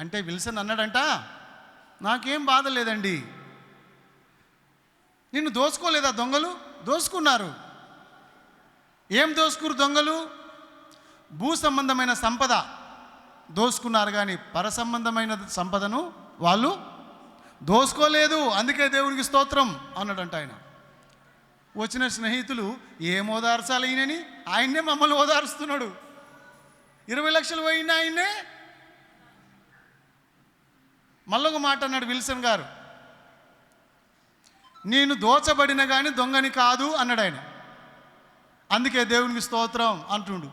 S1: అంటే విల్సన్ అన్నాడంట, నాకేం బాధ లేదండి. నిన్ను దోసుకోలేదా దొంగలు? దోసుకున్నారు. ఏం దోసుకురు దొంగలు? భూ సంబంధమైన సంపద దోసుకున్నారు, కానీ పర సంబంధమైన సంపదను వాళ్ళు దోసుకోలేదు. అందుకే దేవునికి స్తోత్రం అన్నాడంట ఆయన. వచ్చిన స్నేహితులు ఏం ఓదార్చాలి ఈయనని, ఆయన్నే మమ్మల్ని ఓదారుస్తున్నాడు. 20 లక్షలు పోయిన ఆయన్నే. మళ్ళొక మాట అన్నాడు విల్సన్ గారు, నేను దోచబడిన కానీ దొంగని కాదు అన్నాడు ఆయన. అందుకే దేవునికి స్తోత్రం అంటుండు.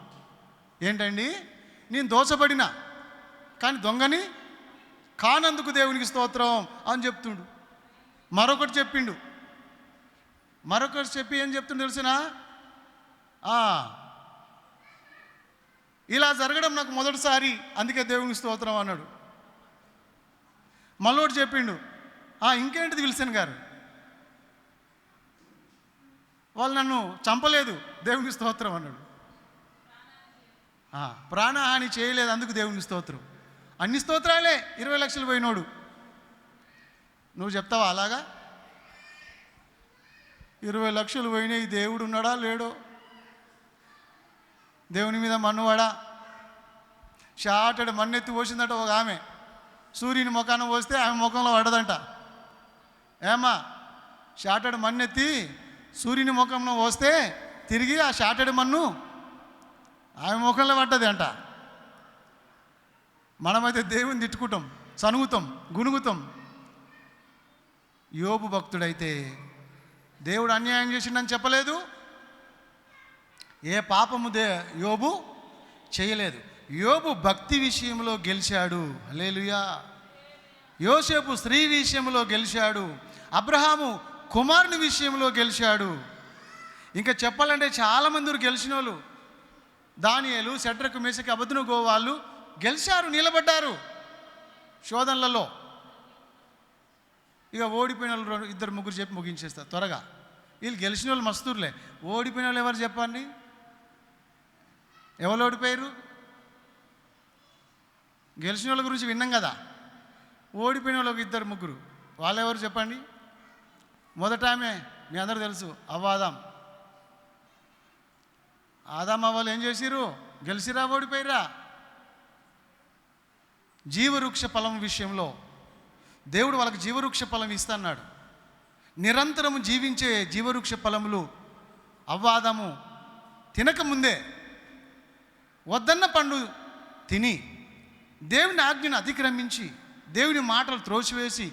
S1: ఏంటండి? నేను దోచబడిన కానీ దొంగని కానందుకు దేవునికి స్తోత్రం అని చెప్తుండు. మరొకటి చెప్పి ఏం చెప్తుండు తెలిసిన? ఇలా జరగడం నాకు మొదటిసారి, అందుకే దేవునికి స్తోత్రం అన్నాడు. మళ్ళోటి చెప్పిండు, ఇంకేంటిది విల్సన్ గారు, వాళ్ళు నన్ను చంపలేదు, దేవునికి స్తోత్రం అన్నాడు. ప్రాణహాని చేయలేదు, అందుకు దేవునికి స్తోత్రం. అన్ని స్తోత్రాలే 20 లక్షలు పోయినోడు. నువ్వు చెప్తావా అలాగా? 20 లక్షలు పోయినాయి, దేవుడు ఉన్నాడా లేడో? దేవుని మీద మన్నువాడా? షాటెడ్ మన్నెత్తి పోసిందట ఒక ఆమె. సూర్యుని ముఖాన పోస్తే ఆమె ముఖంలో పడదంట. ఏమా, షాటెడ్ మన్నెత్తి సూర్యుని ముఖంలో పోస్తే తిరిగి ఆ షాటెడ్ మన్ను ఆమె ముఖంలో పడ్డది అంట. మనమైతే దేవుని తిట్టుకుంటాం, సనుగుతాం, గునుగుతాం. యోబు భక్తుడైతే దేవుడు అన్యాయం చేసిండని చెప్పలేదు, ఏ పాపము యోబు చేయలేదు. యోబు భక్తి విషయంలో గెలిచాడు. హల్లెలూయా. యోసేపు స్త్రీ విషయంలో గెలిచాడు. అబ్రహాము కుమారుని విషయంలో గెలిచాడు. ఇంకా చెప్పాలంటే చాలామంది గెలిచిన వాళ్ళు. దానియేలు, షడ్రకు, మేషకు, అబేద్నెగో వాళ్ళు గెలిచారు, నిలబడ్డారు శోధనలలో. ఇక ఓడిపోయిన వాళ్ళు 2-3 చెప్పి ముగించేస్తారు త్వరగా. వీళ్ళు గెలిచిన వాళ్ళు మస్తుర్లే. ఓడిపోయిన వాళ్ళు ఎవరు చెప్పండి? ఎవరు ఓడిపోయారు? గెలిచిన వాళ్ళ గురించి విన్నాం కదా. ఓడిపోయిన వాళ్ళకి 2-3 వాళ్ళు ఎవరు చెప్పండి? మొదట ఆమె మీ అందరూ తెలుసు, ఆదాం అవ్వలు ఏం చేసిరు? గెలిచిరా ఓడిపోయిరా? జీవవృక్ష ఫలం విషయంలో దేవుడు వాళ్ళకి జీవవృక్ష ఫలం ఇస్తున్నాడు. నిరంతరము జీవించే జీవవృక్ష ఫలములు ఆదాము తినకముందే వద్దన్న పండు తిని దేవుని ఆజ్ఞను అతిక్రమించి దేవుని మాటలు త్రోసివేసి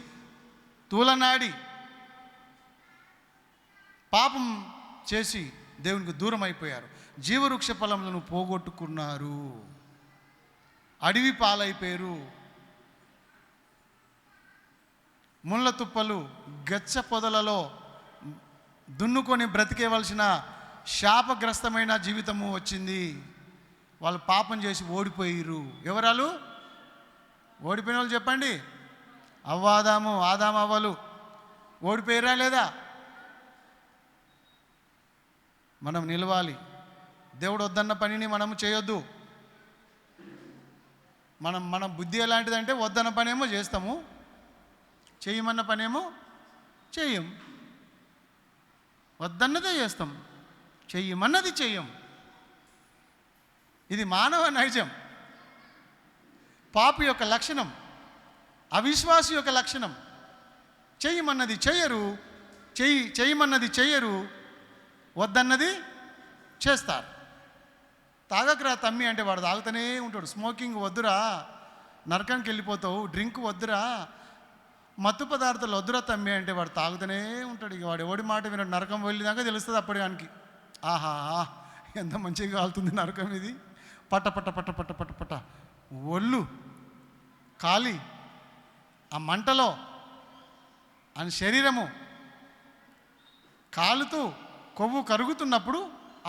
S1: తూలనాడి పాపం చేసి దేవునికి దూరం అయిపోయారు. జీవవృక్ష ఫలములను పోగొట్టుకున్నారు, అడవి పాలైపోయారు. ముళ్ళ తుప్పలు, గచ్చ పొదలలో దున్నుకొని బ్రతికేవలసిన శాపగ్రస్తమైన జీవితము వచ్చింది. వాళ్ళు పాపం చేసి ఓడిపోయారు. ఎవరాలు ఓడిపోయిన వాళ్ళు చెప్పండి? ఆదాము అవ్వలు ఓడిపోయారా లేదా? మనం నిలవాలి. దేవుడు వద్దన్న పనిని మనము చేయొద్దు. మన బుద్ధి ఎలాంటిదంటే వద్దన్న పనేమో చేస్తాము, చేయమన్న పనేమో చెయ్యం. వద్దన్నదే చేస్తాం, చెయ్యమన్నది చెయ్యం. ఇది మానవ నైజం, పాపి యొక్క లక్షణం, అవిశ్వాసి యొక్క లక్షణం. చెయ్యమన్నది చెయ్యరు, చెయ్యమన్నది చెయ్యరు, వద్దన్నది చేస్తారు. తాగకరా తమ్మి అంటే వాడు తాగుతూనే ఉంటాడు. స్మోకింగ్ వద్దురా, నరకానికి వెళ్ళిపోతావు. డ్రింక్ వద్దురా, మత్తు పదార్థాలు వద్దురా తమ్మి అంటే వాడు తాగుతూనే ఉంటాడు. ఇక వాడు ఎవడి మాట వినడు. నరకం వెళ్ళిదాకా తెలుస్తుంది అప్పటిదానికి. ఆహా, ఎంత మంచిగా కాలుతుంది నరకం ఇది. పట్ట పట్ట పట్ట పట్ట పట్ట పట్ట ఒళ్ళు కాలి ఆ మంటలో ఆయన శరీరము కాలుతూ కొవ్వు కరుగుతున్నప్పుడు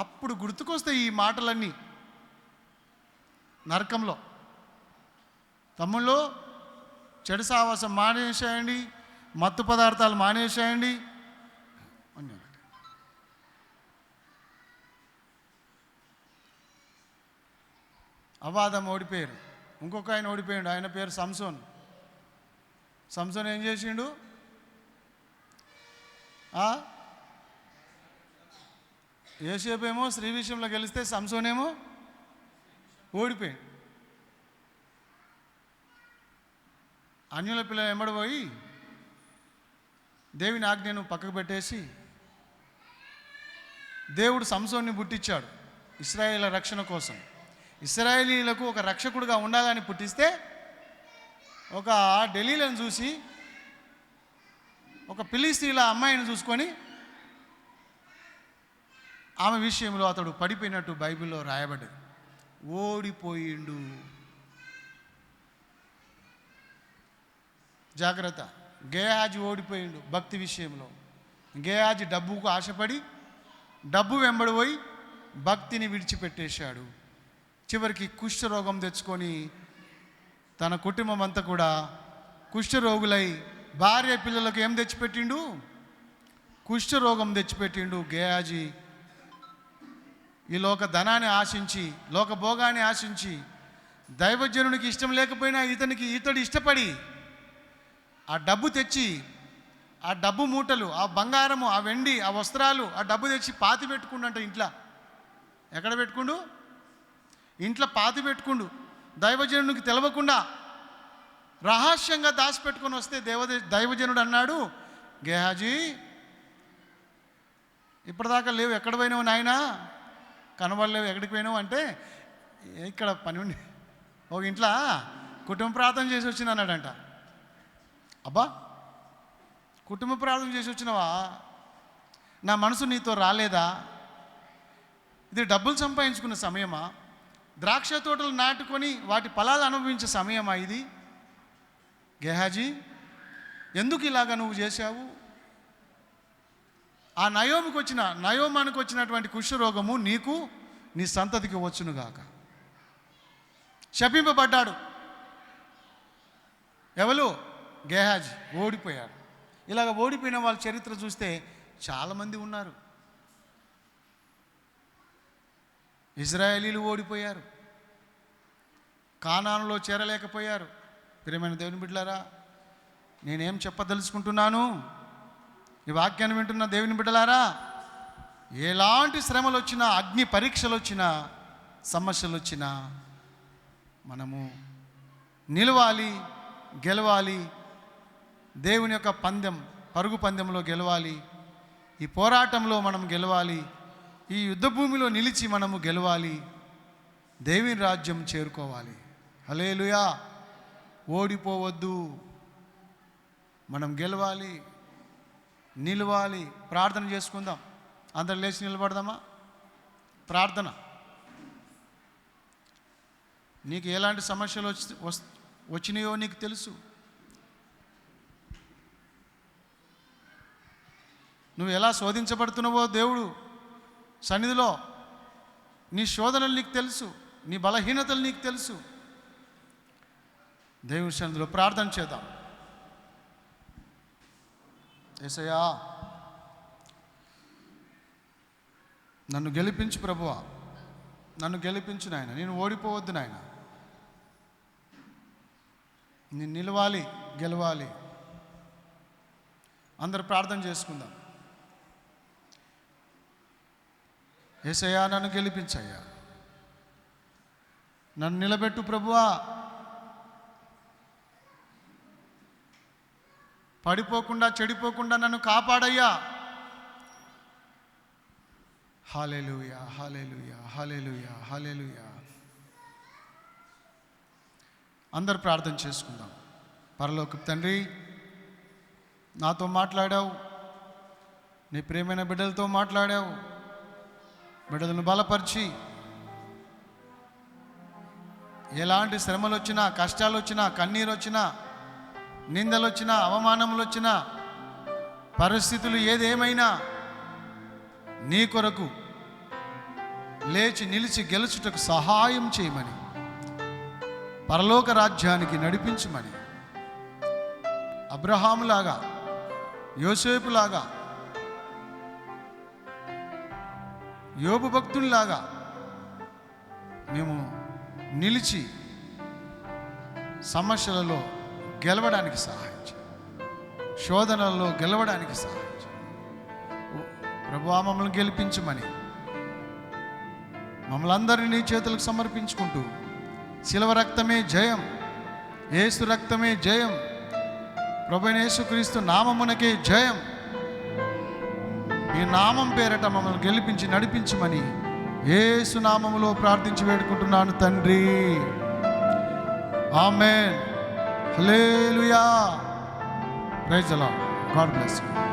S1: అప్పుడు గుర్తుకొస్తాయి ఈ మాటలన్నీ. నరకంలో తమ్ముళ్ళు, చెడు సావాసం మానేసేయండి, మత్తు పదార్థాలు మానేసేయండి. అవాదం ఓడిపోయారు. ఇంకొక ఆయన ఓడిపోయాడు, ఆయన పేరు సంసోన్. సంసోన్ ఏం చేసిండు? యోసేపు ఏమో స్త్రీ విషయంలో గెలిస్తే సంసోన్ ఏమో ఓడిపోయాడు. అన్యుల పిల్లలు వెంబడిపోయి దేవుని ఆజ్ఞను పక్కకు పెట్టేసి దేవుడు సంసోన్ని పుట్టించాడు ఇశ్రాయేలీల రక్షణ కోసం. ఇశ్రాయేలీలకు ఒక రక్షకుడిగా ఉండాలని పుట్టిస్తే ఒక ఢిల్లీలను చూసి ఒక ఫిలిస్తీన్ల అమ్మాయిని చూసుకొని ఆమె విషయంలో అతడు పడిపోయినట్టు బైబిల్లో రాయబడ్డది. ఓడిపోయిండు. జాగ్రత్త. గేహాజీ ఓడిపోయిండు భక్తి విషయంలో. గేహాజీ డబ్బుకు ఆశపడి డబ్బు వెంబడిపోయి భక్తిని విడిచిపెట్టేశాడు. చివరికి కుష్ఠరోగం తెచ్చుకొని తన కుటుంబం అంతా కూడా కుష్ఠరోగులై భార్య పిల్లలకు ఏం తెచ్చిపెట్టిండు? కుష్ఠరోగం తెచ్చిపెట్టిండు గేహాజీ. ఈ లోక ధనాన్ని ఆశించి, లోక భోగాన్ని ఆశించి, దైవజనునికి ఇష్టం లేకపోయినా ఇతడు ఇష్టపడి ఆ డబ్బు తెచ్చి, ఆ డబ్బు మూటలు, ఆ బంగారము, ఆ వెండి, ఆ వస్త్రాలు, ఆ డబ్బు తెచ్చి పాతి పెట్టుకుండంట ఇంట్లో. ఎక్కడ పెట్టుకుండు? ఇంట్లో పాతి పెట్టుకుండు. దైవజనునికి తెలవకుండా రహస్యంగా దాచిపెట్టుకొని వస్తే దైవజనుడు అన్నాడు, గేహాజీ ఇప్పటిదాకా లేవు, ఎక్కడ పోయినావు నాయనా? కనబడలేవు, ఎక్కడికి పోయినావు అంటే ఇక్కడ పని ఉండి ఒక ఇంట్లో కుటుంబ ప్రార్థన చేసి వచ్చిన అన్నాడంట. అబ్బా, కుటుంబ ప్రార్థన చేసి వచ్చినావా? నా మనసు నీతో రాలేదా? ఇది డబ్బులు సంపాదించుకున్న సమయమా? ద్రాక్ష తోటలు నాటుకొని వాటి ఫలాలు అనుభవించే సమయమా ఇది? గేహాజీ, ఎందుకు ఇలాగా నువ్వు చేశావు? ఆ నయోమానికి వచ్చినటువంటి కుష్ఠరోగము నీకు, నీ సంతతికి వచ్చునుగాక. శపింపబడ్డాడు. ఎవరు? గేహాజీ. ఓడిపోయాడు. ఇలాగ ఓడిపోయిన వాళ్ళ చరిత్ర చూస్తే చాలామంది ఉన్నారు. ఇజ్రాయేలీలు ఓడిపోయారు, కానానులో చేరలేకపోయారు. ప్రియమైన దేవుని బిడ్డలారా, నేనేం చెప్పదలుచుకుంటున్నాను? ఈ వాక్యాన్ని వింటున్న దేవుని బిడ్డలారా, ఎలాంటి శ్రమలు వచ్చినా, అగ్ని పరీక్షలు వచ్చినా, సమస్యలు వచ్చినా మనము నిలవాలి, గెలవాలి. దేవుని యొక్క పరుగు పందెంలో గెలవాలి. ఈ పోరాటంలో మనం గెలవాలి. ఈ యుద్ధ భూమిలో నిలిచి మనము గెలవాలి. దేవుని రాజ్యం చేరుకోవాలి. హల్లెలూయా. ఓడిపోవద్దు. మనం గెలవాలి, నిలవాలి. ప్రార్థన చేసుకుందాం. అందరు లేచి నిలబడదామా? ప్రార్థన. నీకు ఎలాంటి సమస్యలు వచ్చినాయో నీకు తెలుసు. నువ్వు ఎలా శోధించబడుతున్నావో దేవుడు సన్నిధిలో నీ శోధనలు నీకు తెలుసు, నీ బలహీనతలు నీకు తెలుసు. దేవుని సన్నిధిలో ప్రార్థన చేద్దాం. యేసయ్యా, నన్ను గెలిపించు ప్రభువా, నన్ను గెలిపించు నాయన. నేను ఓడిపోవద్దు నాయన. నేను నిలవాలి, గెలవాలి. అందరూ ప్రార్థన చేసుకుందాం. యేసయ్యా, నన్ను గెలిపించయ్యా, నన్ను నిలబెట్టు ప్రభువా, పడిపోకుండా చెడిపోకుండా నన్ను కాపాడయ్యా. హల్లెలూయా, హల్లెలూయా, హల్లెలూయా, హల్లెలూయా. అందరు ప్రార్థన చేసుకుందాం. పరలోకపు తండ్రి, నాతో మాట్లాడావు, నీ ప్రియమైన బిడ్డలతో మాట్లాడావు. బిడ్డలను బలపరిచి ఎలాంటి శ్రమలు వచ్చినా, కష్టాలు వచ్చినా, కన్నీరు వచ్చినా, నిందలు వచ్చినా, అవమానములు వచ్చినా, పరిస్థితులు ఏదేమైనా నీ కొరకు లేచి నిలిచి గెలుచుటకు సహాయం చేయమని, పరలోక రాజ్యానికి నడిపించమని, అబ్రహాములాగా, యోసేపులాగా, యోబు భక్తుల్లాగా మేము నిలిచి సమస్యలలో గెలవడానికి సహాయం చేయి, శోధనలలో గెలవడానికి సహాయం చేయి. ప్రభువా, మమ్మల్ని గెలిపించమని మమ్మల్ని అందరినీ నీ చేతులకు సమర్పించుకుంటూ, శిలువ రక్తమే జయం, యేసు రక్తమే జయం, ప్రభువైన యేసుక్రీస్తు నామమునకే జయం. ఈ నామం పేరట మమ్మల్ని గెలిపించి నడిపించమని యేసు నామములో ప్రార్థించి వేడుకుంటున్నాను తండ్రి. ఆమేన్. హల్లెలూయా. Praise the lord. God bless you.